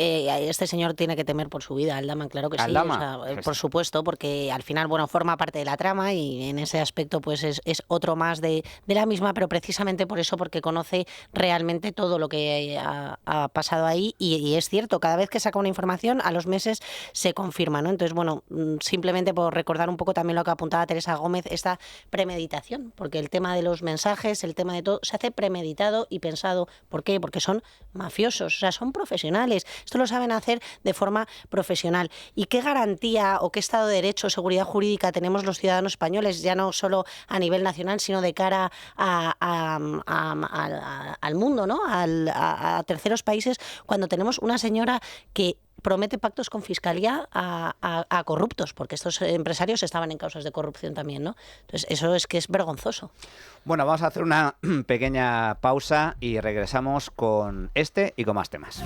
este señor tiene que temer por su vida, Aldama, claro que sí, por supuesto, porque al final, bueno, forma parte de la trama y en ese aspecto pues es otro más de la misma, pero precisamente por eso, porque conoce realmente todo lo que ha pasado ahí y es cierto, cada vez que saca una información, a los meses se confirma, ¿no? Entonces, bueno, simplemente por recordar un poco también lo que apuntaba Teresa Gómez, esta premeditación, porque el tema de los mensajes, el tema de todo, se hace premeditado y pensado. ¿Por qué? Porque son mafiosos, o sea, son profesionales. Esto lo saben hacer de forma profesional. ¿Y qué garantía o qué Estado de Derecho o seguridad jurídica tenemos los ciudadanos españoles, ya no solo a nivel nacional, sino de cara al mundo, ¿no? A terceros países, cuando tenemos una señora que promete pactos con Fiscalía a corruptos, porque estos empresarios estaban en causas de corrupción también, ¿no? Entonces, eso es que es vergonzoso. Bueno, vamos a hacer una pequeña pausa y regresamos con este y con más temas.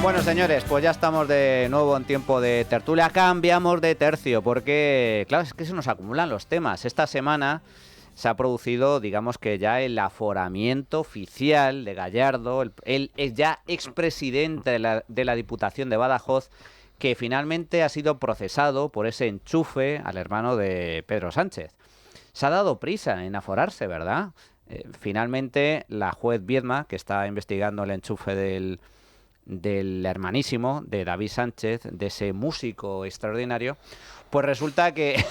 Bueno, señores, pues ya estamos de nuevo en tiempo de tertulia. Cambiamos de tercio porque, claro, es que se nos acumulan los temas. Esta semana se ha producido, digamos que ya el aforamiento oficial de Gallardo, el ya expresidente de la Diputación de Badajoz, que finalmente ha sido procesado por ese enchufe al hermano de Pedro Sánchez. Se ha dado prisa en aforarse, ¿verdad? Finalmente, la juez Viedma, que está investigando el enchufe del hermanísimo de David Sánchez, de ese músico extraordinario, pues resulta que...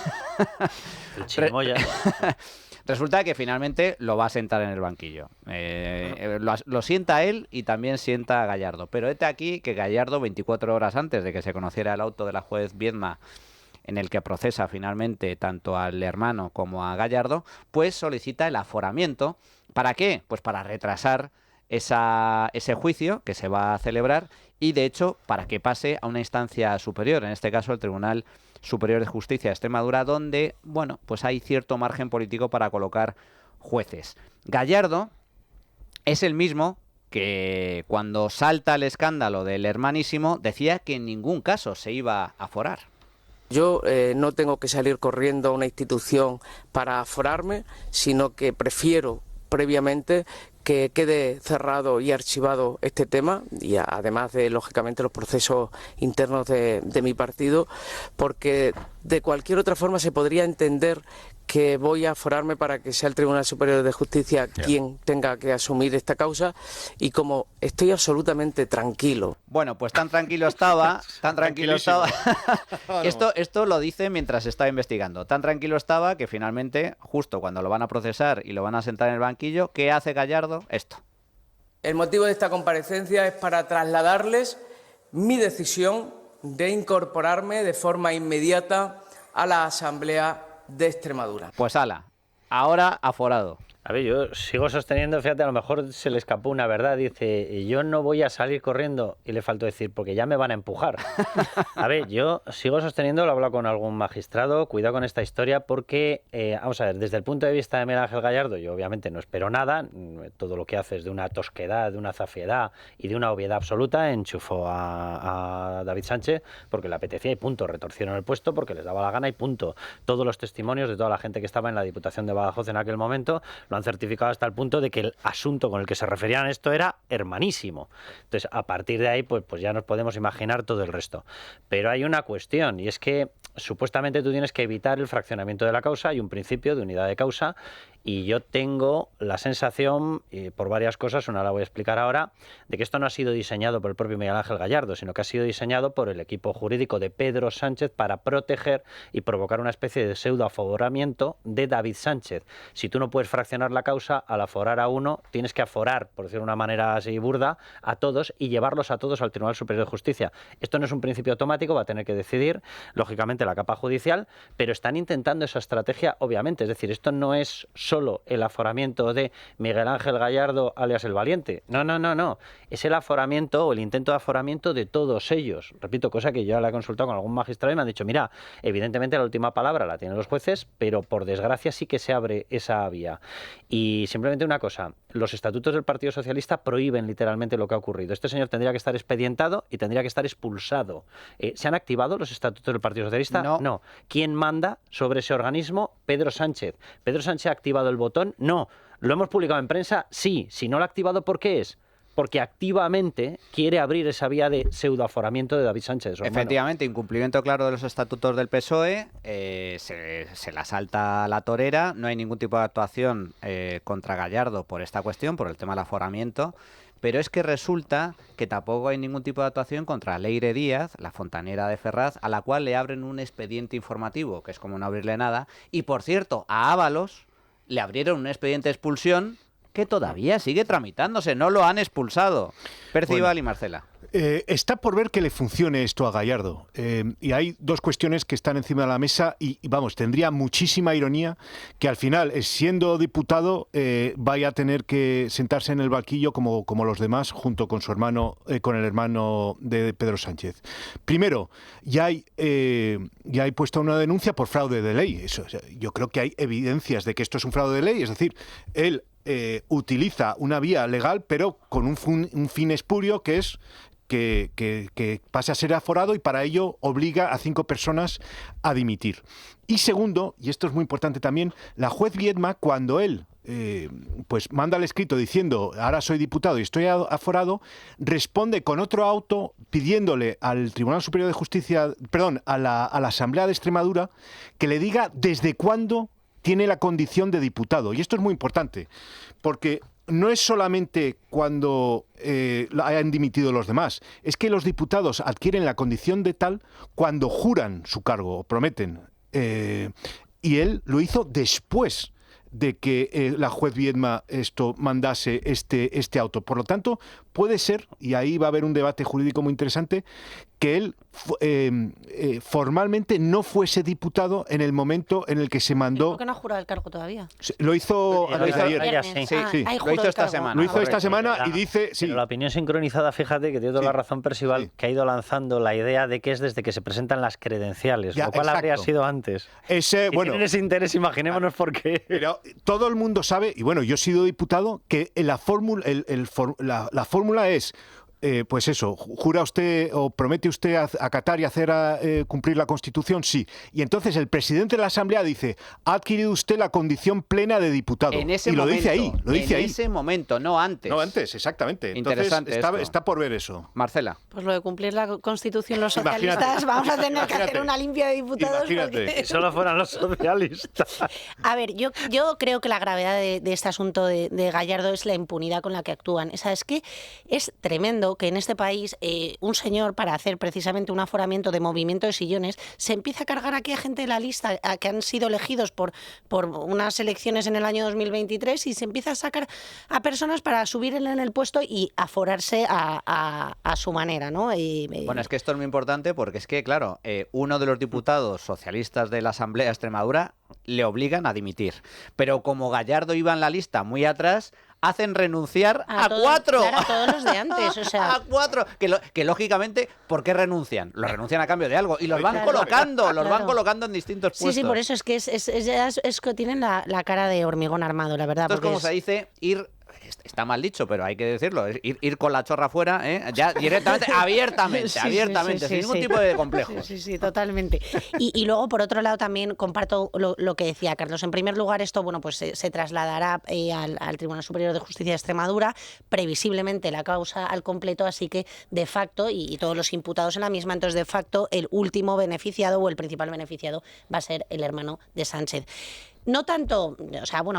Resulta que finalmente lo va a sentar en el banquillo. Lo sienta él y también sienta a Gallardo. Pero este aquí que Gallardo, 24 horas antes de que se conociera el auto de la juez Viedma, en el que procesa finalmente tanto al hermano como a Gallardo, pues solicita el aforamiento. ¿Para qué? Pues para retrasar ese juicio que se va a celebrar y, de hecho, para que pase a una instancia superior, en este caso el Tribunal Superior de Justicia de Extremadura, donde, bueno, pues hay cierto margen político para colocar jueces. Gallardo es el mismo que cuando salta el escándalo del hermanísimo decía que en ningún caso se iba a aforar. Yo no tengo que salir corriendo a una institución para aforarme, sino que prefiero previamente que quede cerrado y archivado este tema, y además de, lógicamente, los procesos internos de mi partido, porque de cualquier otra forma se podría entender que voy a aforarme para que sea el Tribunal Superior de Justicia quien tenga que asumir esta causa, y como estoy absolutamente tranquilo. Bueno, pues tan tranquilo estaba, Esto lo dice mientras estaba investigando. Tan tranquilo estaba que finalmente, justo cuando lo van a procesar y lo van a sentar en el banquillo, ¿qué hace Gallardo? Esto. El motivo de esta comparecencia es para trasladarles mi decisión de incorporarme de forma inmediata a la Asamblea de Extremadura. Pues ala, ahora aforado. A ver, yo sigo sosteniendo, fíjate, a lo mejor se le escapó una verdad. Dice, yo no voy a salir corriendo, y le faltó decir, porque ya me van a empujar. A ver, yo sigo sosteniendo, lo he hablado con algún magistrado, cuidado con esta historia, porque, vamos a ver, desde el punto de vista de Miguel Ángel Gallardo, yo obviamente no espero nada, todo lo que hace es de una tosquedad, de una zafiedad y de una obviedad absoluta. Enchufó a David Sánchez porque le apetecía y punto, retorcieron el puesto porque les daba la gana y punto. Todos los testimonios de toda la gente que estaba en la Diputación de Badajoz en aquel momento lo han certificado hasta el punto de que el asunto con el que se referían a esto era hermanísimo. Entonces, a partir de ahí, pues ya nos podemos imaginar todo el resto. Pero hay una cuestión, y es que supuestamente tú tienes que evitar el fraccionamiento de la causa, hay un principio de unidad de causa, y yo tengo la sensación, por varias cosas, una la voy a explicar ahora, de que esto no ha sido diseñado por el propio Miguel Ángel Gallardo, sino que ha sido diseñado por el equipo jurídico de Pedro Sánchez para proteger y provocar una especie de pseudo-aforamiento de David Sánchez. Si tú no puedes fraccionar la causa, al aforar a uno, tienes que aforar, por decirlo de una manera así burda, a todos y llevarlos a todos al Tribunal Superior de Justicia. Esto no es un principio automático, va a tener que decidir, lógicamente, la capa judicial, pero están intentando esa estrategia, obviamente. Es decir, esto no es solo el aforamiento de Miguel Ángel Gallardo, alias el Valiente. No. Es el aforamiento o el intento de aforamiento de todos ellos. Repito, cosa que yo la he consultado con algún magistrado y me han dicho, mira, evidentemente la última palabra la tienen los jueces, pero por desgracia sí que se abre esa vía. Y simplemente una cosa, los estatutos del Partido Socialista prohíben literalmente lo que ha ocurrido. Este señor tendría que estar expedientado y tendría que estar expulsado. ¿Se han activado los estatutos del Partido Socialista? No. ¿Quién manda sobre ese organismo? Pedro Sánchez. ¿Pedro Sánchez ha activado el botón? No. ¿Lo hemos publicado en prensa? Sí. Si no lo ha activado, ¿por qué es? Porque activamente quiere abrir esa vía de pseudoaforamiento de David Sánchez. Efectivamente, incumplimiento claro de los estatutos del PSOE, se la salta la torera, no hay ningún tipo de actuación contra Gallardo por esta cuestión, por el tema del aforamiento, pero es que resulta que tampoco hay ningún tipo de actuación contra Leire Díaz, la fontanera de Ferraz, a la cual le abren un expediente informativo, que es como no abrirle nada, y por cierto, a Ábalos le abrieron un expediente de expulsión que todavía sigue tramitándose, no lo han expulsado. Percival y Marcela. Está por ver que le funcione esto a Gallardo. Y hay dos cuestiones que están encima de la mesa y vamos, tendría muchísima ironía que al final, siendo diputado, vaya a tener que sentarse en el banquillo como los demás, junto con su hermano, con el hermano de Pedro Sánchez. Primero, ya hay puesta una denuncia por fraude de ley. Eso, yo creo que hay evidencias de que esto es un fraude de ley, es decir, él utiliza una vía legal, pero con un fin espurio que es que pase a ser aforado y para ello obliga a 5 personas a dimitir. Y segundo, y esto es muy importante también, la juez Viedma, cuando él pues manda el escrito diciendo ahora soy diputado y estoy aforado, responde con otro auto pidiéndole al Tribunal Superior de Justicia, perdón, a la Asamblea de Extremadura, que le diga desde cuándo tiene la condición de diputado. Y esto es muy importante, porque no es solamente cuando hayan dimitido los demás, es que los diputados adquieren la condición de tal cuando juran su cargo o prometen. Y él lo hizo después de que la juez Viedma mandase este auto. Por lo tanto, puede ser, y ahí va a haber un debate jurídico muy interesante, que él formalmente no fuese diputado en el momento en el que se mandó... ¿Por qué no ha jurado el cargo todavía? Lo hizo ayer. Sí. Lo hizo esta semana. Lo hizo esta semana y dice... Sí. Pero la opinión sincronizada, fíjate que tiene toda la razón Percival, que ha ido lanzando la idea de que es desde que se presentan las credenciales, lo cual habría sido antes. Bueno, tienen ese interés, imaginémonos por qué. Pero todo el mundo sabe, y bueno, yo he sido diputado, que la fórmula es... pues eso, jura usted o promete usted acatar y hacer cumplir la Constitución, sí. Y entonces el presidente de la Asamblea dice, ha adquirido usted la condición plena de diputado. En ese y momento, lo dice ahí. En ese momento, no antes. No antes, exactamente. Interesante. Entonces está por ver eso. Marcela. Pues lo de cumplir la Constitución los socialistas, vamos a tener que hacer una limpia de diputados. Imagínate. Si solo fueran los socialistas. A ver, yo creo que la gravedad de este asunto de Gallardo es la impunidad con la que actúan. O sea, es que es tremendo que en este país un señor, para hacer precisamente un aforamiento de movimiento de sillones, se empieza a cargar aquí a gente de la lista que han sido elegidos por unas elecciones en el año 2023 y se empieza a sacar a personas para subirle en el puesto y aforarse a su manera, ¿no? Bueno, es que esto es muy importante porque es que, claro, uno de los diputados socialistas de la Asamblea de Extremadura le obligan a dimitir. Pero como Gallardo iba en la lista muy atrás, hacen renunciar a 4. Claro, a todos los de antes, o sea. A 4. Que lógicamente, ¿por qué renuncian? Los renuncian a cambio de algo. Y los van colocando, van colocando en distintos puestos. Sí, por eso es que es que tienen la cara de hormigón armado, la verdad. Entonces, como se dice, está mal dicho, pero hay que decirlo, ir con la chorra fuera, ya directamente, abiertamente, sin ningún tipo de complejo. Sí, totalmente. Y luego, por otro lado, también comparto lo que decía Carlos. En primer lugar, esto pues se trasladará al Tribunal Superior de Justicia de Extremadura, previsiblemente la causa al completo, así que de facto, y todos los imputados en la misma, entonces de facto el último beneficiado o el principal beneficiado va a ser el hermano de Sánchez. No tanto,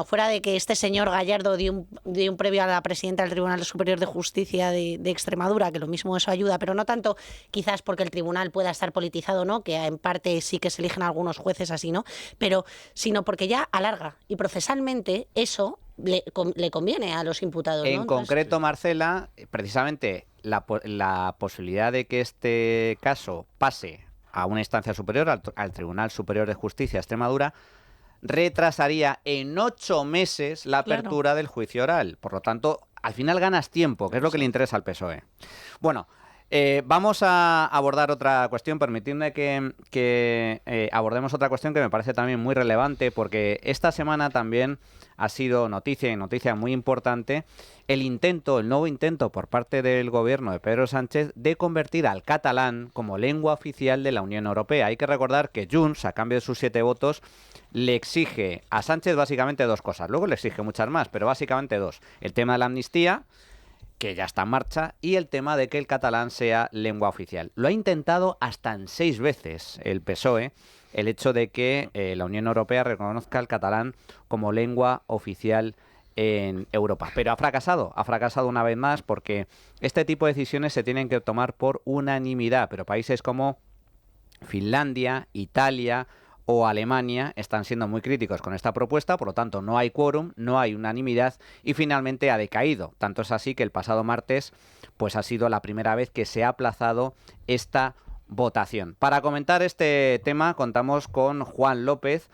fuera de que este señor Gallardo dio un premio a la presidenta del Tribunal Superior de Justicia de Extremadura, que lo mismo eso ayuda, pero no tanto quizás porque el tribunal pueda estar politizado, ¿no? Que en parte sí que se eligen algunos jueces así, ¿no? Pero sino porque ya alarga y procesalmente eso le conviene a los imputados, ¿no? En concreto, Marcela, precisamente la posibilidad de que este caso pase a una instancia superior, al Tribunal Superior de Justicia de Extremadura, retrasaría en 8 meses la apertura del juicio oral. Por lo tanto, al final ganas tiempo, que es lo que le interesa al PSOE. Bueno, vamos a abordar otra cuestión. Permitidme que abordemos otra cuestión que me parece también muy relevante, porque esta semana también ha sido noticia muy importante, el nuevo intento por parte del gobierno de Pedro Sánchez de convertir al catalán como lengua oficial de la Unión Europea. Hay que recordar que Junts, a cambio de sus 7 votos, le exige a Sánchez básicamente 2 cosas. Luego le exige muchas más, pero básicamente 2. El tema de la amnistía, que ya está en marcha, y el tema de que el catalán sea lengua oficial. Lo ha intentado hasta en 6 veces el PSOE, el hecho de que la Unión Europea reconozca el catalán como lengua oficial en Europa. Pero ha fracasado una vez más, porque este tipo de decisiones se tienen que tomar por unanimidad, pero países como Finlandia, Italia o Alemania están siendo muy críticos con esta propuesta, por lo tanto no hay quórum, no hay unanimidad y finalmente ha decaído. Tanto es así que el pasado martes pues ha sido la primera vez que se ha aplazado esta votación. Para comentar este tema contamos con Juan López,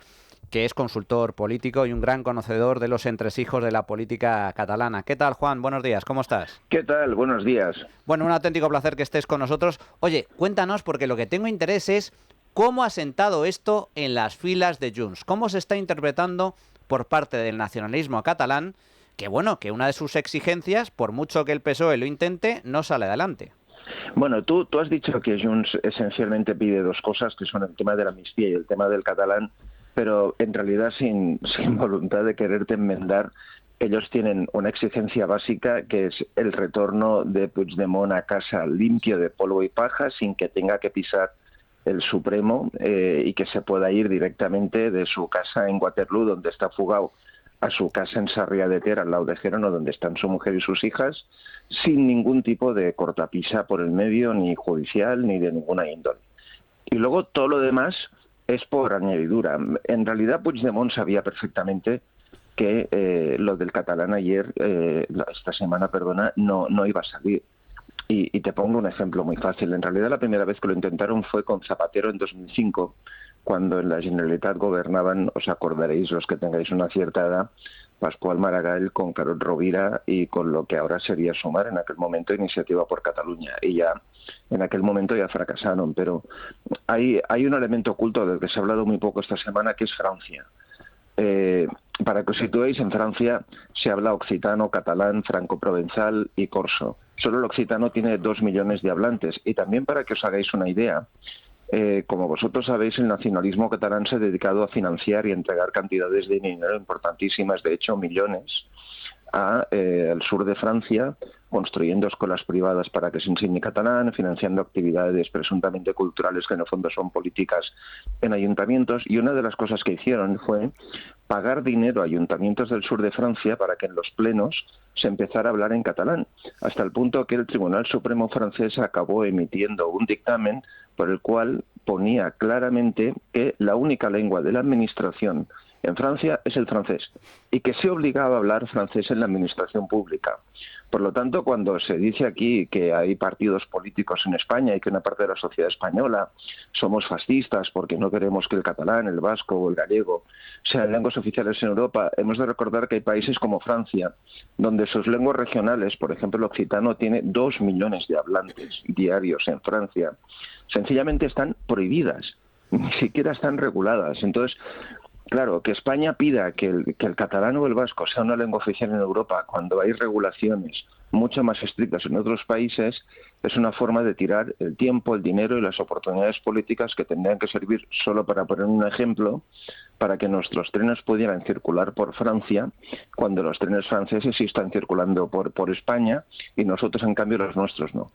que es consultor político y un gran conocedor de los entresijos de la política catalana. ¿Qué tal, Juan? Buenos días, ¿cómo estás? ¿Qué tal? Buenos días. Bueno, un auténtico placer que estés con nosotros. Oye, cuéntanos, porque lo que tengo interés es cómo ha sentado esto en las filas de Junts, cómo se está interpretando por parte del nacionalismo catalán, que una de sus exigencias, por mucho que el PSOE lo intente, no sale adelante. Bueno, tú has dicho que Junts esencialmente pide 2 cosas, que son el tema de la amnistía y el tema del catalán, pero en realidad sin voluntad de quererte enmendar, ellos tienen una exigencia básica, que es el retorno de Puigdemont a casa limpio de polvo y paja, sin que tenga que pisar el Supremo, y que se pueda ir directamente de su casa en Waterloo, donde está fugado, a su casa en Sarriá de Ter, al lado de Gerona, donde están su mujer y sus hijas, sin ningún tipo de cortapisa por el medio, ni judicial, ni de ninguna índole. Y luego todo lo demás es por añadidura. En realidad Puigdemont sabía perfectamente que lo del catalán esta semana, no iba a salir. Y te pongo un ejemplo muy fácil. En realidad la primera vez que lo intentaron fue con Zapatero en 2005, cuando en la Generalitat gobernaban, os acordaréis los que tengáis una cierta edad, Pascual Maragall con Carod Rovira y con lo que ahora sería Sumar, en aquel momento Iniciativa por Cataluña. Y ya en aquel momento ya fracasaron, pero hay un elemento oculto del que se ha hablado muy poco esta semana, que es Francia. Para que os situéis, en Francia se habla occitano, catalán, franco-provenzal y corso. Solo el occitano tiene 2 millones de hablantes. Y también para que os hagáis una idea, como vosotros sabéis, el nacionalismo catalán se ha dedicado a financiar y entregar cantidades de dinero importantísimas, de hecho millones, al sur de Francia, construyendo escuelas privadas para que se enseñe catalán, financiando actividades presuntamente culturales que en el fondo son políticas en ayuntamientos. Y una de las cosas que hicieron fue pagar dinero a ayuntamientos del sur de Francia para que en los plenos se empezara a hablar en catalán, hasta el punto que el Tribunal Supremo francés acabó emitiendo un dictamen por el cual ponía claramente que la única lengua de la administración en Francia es el francés y que se obligaba a hablar francés en la administración pública. Por lo tanto, cuando se dice aquí que hay partidos políticos en España y que una parte de la sociedad española somos fascistas porque no queremos que el catalán, el vasco o el gallego sean lenguas oficiales en Europa, hemos de recordar que hay países como Francia, donde sus lenguas regionales, por ejemplo el occitano, tiene 2 millones de hablantes diarios en Francia. Sencillamente están prohibidas, ni siquiera están reguladas. Entonces, claro, que España pida que el catalán o el vasco sea una lengua oficial en Europa cuando hay regulaciones mucho más estrictas en otros países es una forma de tirar el tiempo, el dinero y las oportunidades políticas que tendrían que servir, solo para poner un ejemplo, para que nuestros trenes pudieran circular por Francia cuando los trenes franceses sí están circulando por España y nosotros, en cambio, los nuestros no.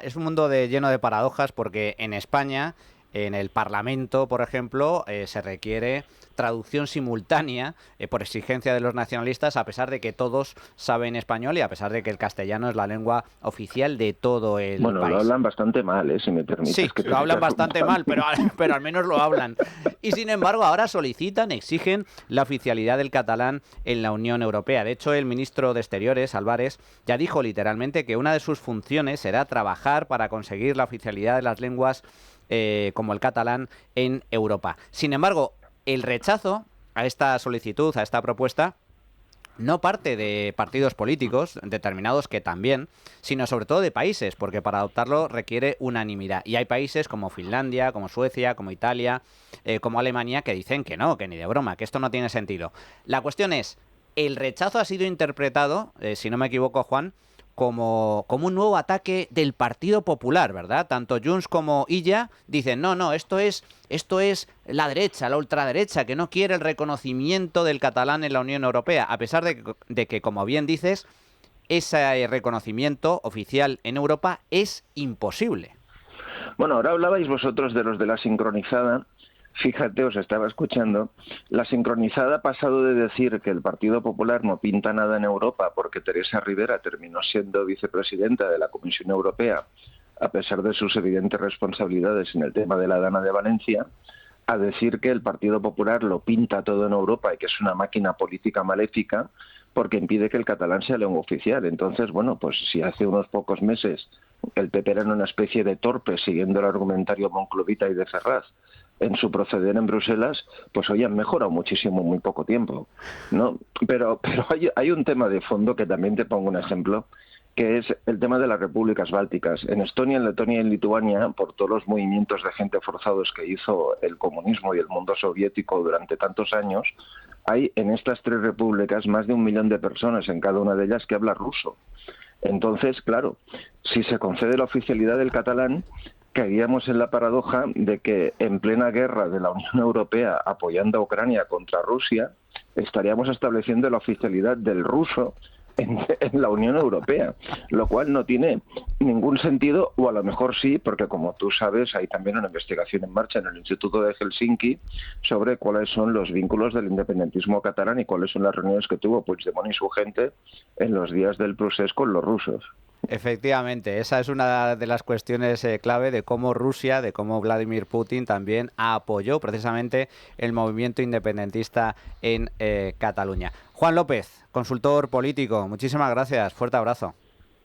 Es un mundo lleno de paradojas porque en España, en el Parlamento, por ejemplo, se requiere traducción simultánea por exigencia de los nacionalistas, a pesar de que todos saben español y a pesar de que el castellano es la lengua oficial de todo el país. Bueno, lo hablan bastante mal, si me permites. Sí, lo hablan bastante mal, pero al menos lo hablan. Y sin embargo, ahora exigen la oficialidad del catalán en la Unión Europea. De hecho, el ministro de Exteriores, Álvarez, ya dijo literalmente que una de sus funciones será trabajar para conseguir la oficialidad de las lenguas como el catalán en Europa. Sin embargo, el rechazo a esta solicitud, a esta propuesta, no parte de partidos políticos determinados, que también, sino sobre todo de países, porque para adoptarlo requiere unanimidad. Y hay países como Finlandia, como Suecia, como Italia, como Alemania, que dicen que no, que ni de broma, que esto no tiene sentido. La cuestión es, el rechazo ha sido interpretado, si no me equivoco, Juan, como un nuevo ataque del Partido Popular, ¿verdad? Tanto Junts como Illa dicen, no, esto es la derecha, la ultraderecha, que no quiere el reconocimiento del catalán en la Unión Europea, a pesar de que, como bien dices, ese reconocimiento oficial en Europa es imposible. Bueno, ahora hablabais vosotros de los de la sincronizada. Fíjate, os estaba escuchando, la sincronizada ha pasado de decir que el Partido Popular no pinta nada en Europa porque Teresa Rivera terminó siendo vicepresidenta de la Comisión Europea, a pesar de sus evidentes responsabilidades en el tema de la Dana de Valencia, a decir que el Partido Popular lo pinta todo en Europa y que es una máquina política maléfica porque impide que el catalán sea lengua oficial. Entonces, bueno, pues si hace unos pocos meses el PP era una especie de torpe siguiendo el argumentario monclovita y de Ferraz en su proceder en Bruselas, pues hoy han mejorado muchísimo en muy poco tiempo, ¿no? Pero hay un tema de fondo que también te pongo un ejemplo, que es el tema de las repúblicas bálticas. En Estonia, en Letonia y en Lituania, por todos los movimientos de gente forzados que hizo el comunismo y el mundo soviético durante tantos años, hay en estas 3 repúblicas más de 1 millón de personas en cada una de ellas que habla ruso. Entonces, claro, si se concede la oficialidad del catalán, caeríamos en la paradoja de que en plena guerra de la Unión Europea apoyando a Ucrania contra Rusia, estaríamos estableciendo la oficialidad del ruso en la Unión Europea, lo cual no tiene ningún sentido, o a lo mejor sí, porque como tú sabes, hay también una investigación en marcha en el Instituto de Helsinki sobre cuáles son los vínculos del independentismo catalán y cuáles son las reuniones que tuvo Puigdemont y su gente en los días del procés con los rusos. Efectivamente, esa es una de las cuestiones clave de cómo Rusia, de cómo Vladimir Putin también apoyó precisamente el movimiento independentista en Cataluña. Juan López, consultor político, muchísimas gracias, fuerte abrazo.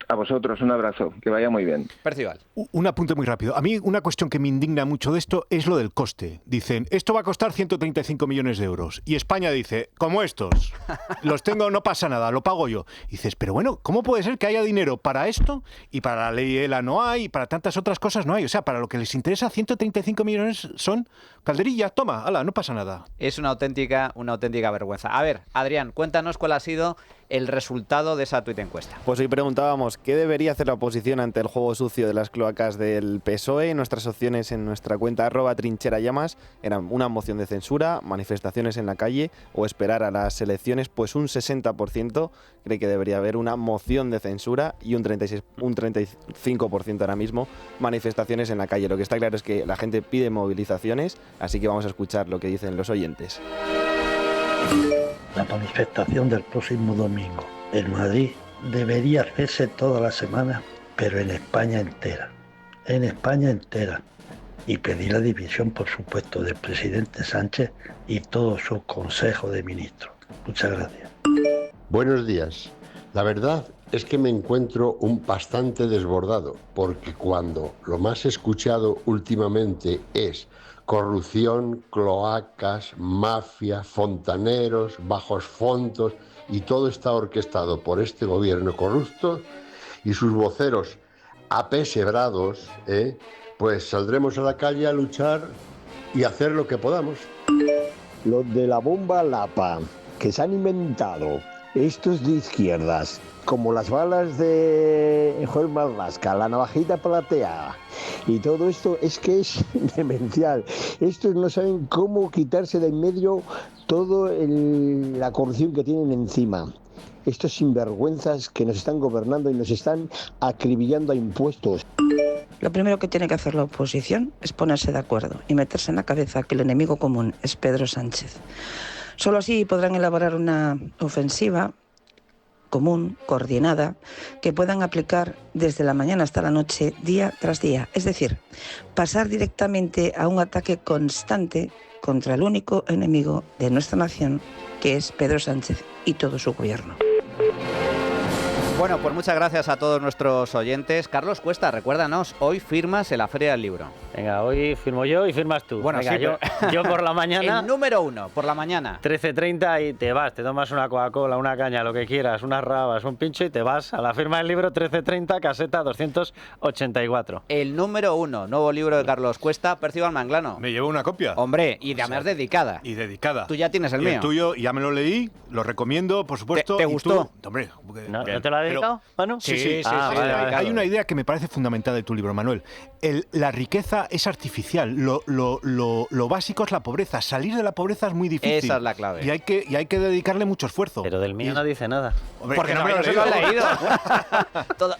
A vosotros, un abrazo, que vaya muy bien. Percival. Un apunte muy rápido. A mí una cuestión que me indigna mucho de esto es lo del coste. Dicen, esto va a costar 135 millones de euros. Y España dice, como estos, los tengo, no pasa nada, lo pago yo. Y dices, pero bueno, ¿cómo puede ser que haya dinero para esto y para la ley ELA no hay y para tantas otras cosas no hay? O sea, para lo que les interesa 135 millones son calderilla, toma, ala, no pasa nada. Es una auténtica vergüenza. A ver, Adrián, cuéntanos cuál ha sido el resultado de esa tuit encuesta. Pues hoy preguntábamos qué debería hacer la oposición ante el juego sucio de las cloacas del PSOE. Nuestras opciones en nuestra cuenta @trincherallamas eran una moción de censura, manifestaciones en la calle o esperar a las elecciones. Pues un 60% cree que debería haber una moción de censura y un 35% ahora mismo manifestaciones en la calle. Lo que está claro es que la gente pide movilizaciones, así que vamos a escuchar lo que dicen los oyentes. La manifestación del próximo domingo en Madrid debería hacerse toda la semana, pero en España entera. En España entera. y pedir la dimisión, por supuesto, del presidente Sánchez y todo su Consejo de Ministros. Muchas gracias. Buenos días. La verdad es que me encuentro bastante desbordado, porque cuando lo más escuchado últimamente es corrupción, cloacas, mafia, fontaneros, bajos fondos, y todo está orquestado por este gobierno corrupto y sus voceros apesebrados, pues saldremos a la calle a luchar y hacer lo que podamos. Los de la bomba Lapa, que se han inventado estos de izquierdas, como las balas de Joel Marlaska, la navajita plateada y todo esto, es que es demencial. Estos no saben cómo quitarse de en medio toda la corrupción que tienen encima. Estos sinvergüenzas que nos están gobernando y nos están acribillando a impuestos. Lo primero que tiene que hacer la oposición es ponerse de acuerdo y meterse en la cabeza que el enemigo común es Pedro Sánchez. Solo así podrán elaborar una ofensiva común, coordinada, que puedan aplicar desde la mañana hasta la noche, día tras día. Es decir, pasar directamente a un ataque constante contra el único enemigo de nuestra nación, que es Pedro Sánchez y todo su gobierno. Bueno, pues muchas gracias a todos nuestros oyentes. Carlos Cuesta, recuérdanos, hoy firmas en la Feria del Libro. Venga, hoy firmo yo y firmas tú. Bueno, venga, sí, yo por la mañana... El número 1, por la mañana. 13:30 y te vas, te tomas una Coca-Cola, una caña, lo que quieras, unas rabas, un pincho y te vas a la firma del libro 13:30, caseta 284. El número 1, nuevo libro de Carlos Cuesta, Percival Manglano. Me llevo una copia. Hombre, y además dedicada. Y dedicada. Tú ya tienes el y mío. El tuyo, ya me lo leí, lo recomiendo, por supuesto. ¿Te gustó? Tú, hombre, ¿No te lo ha dedicado, Manu? Sí. Vale. Hay una idea que me parece fundamental de tu libro, Manuel. La riqueza es artificial. Lo básico es la pobreza. Salir de la pobreza es muy difícil. Esa es la clave. Y hay que dedicarle mucho esfuerzo. Pero del mío no dice nada. Hombre, porque no me lo has leído.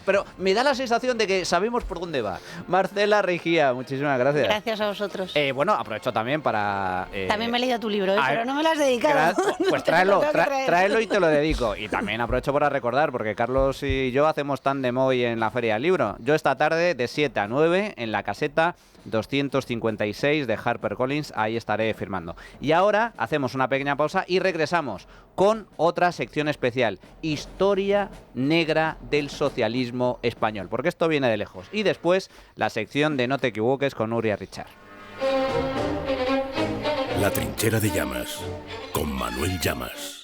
Pero me da la sensación de que sabemos por dónde va. Marcela Rigía, muchísimas gracias. Gracias a vosotros. Bueno, aprovecho también para... También me he leído tu libro, pero no me lo has dedicado. Pues tráelo y te lo dedico. Y también aprovecho para recordar, porque Carlos y yo hacemos tándem hoy en la Feria del Libro. Yo esta tarde de 7 a 9 en la caseta 256 de HarperCollins, ahí estaré firmando. Y ahora hacemos una pequeña pausa y regresamos con otra sección especial, Historia Negra del Socialismo Español, porque esto viene de lejos. Y después la sección de No te equivoques con Nuria Richard. La Trinchera de Llamas, con Manuel Llamas.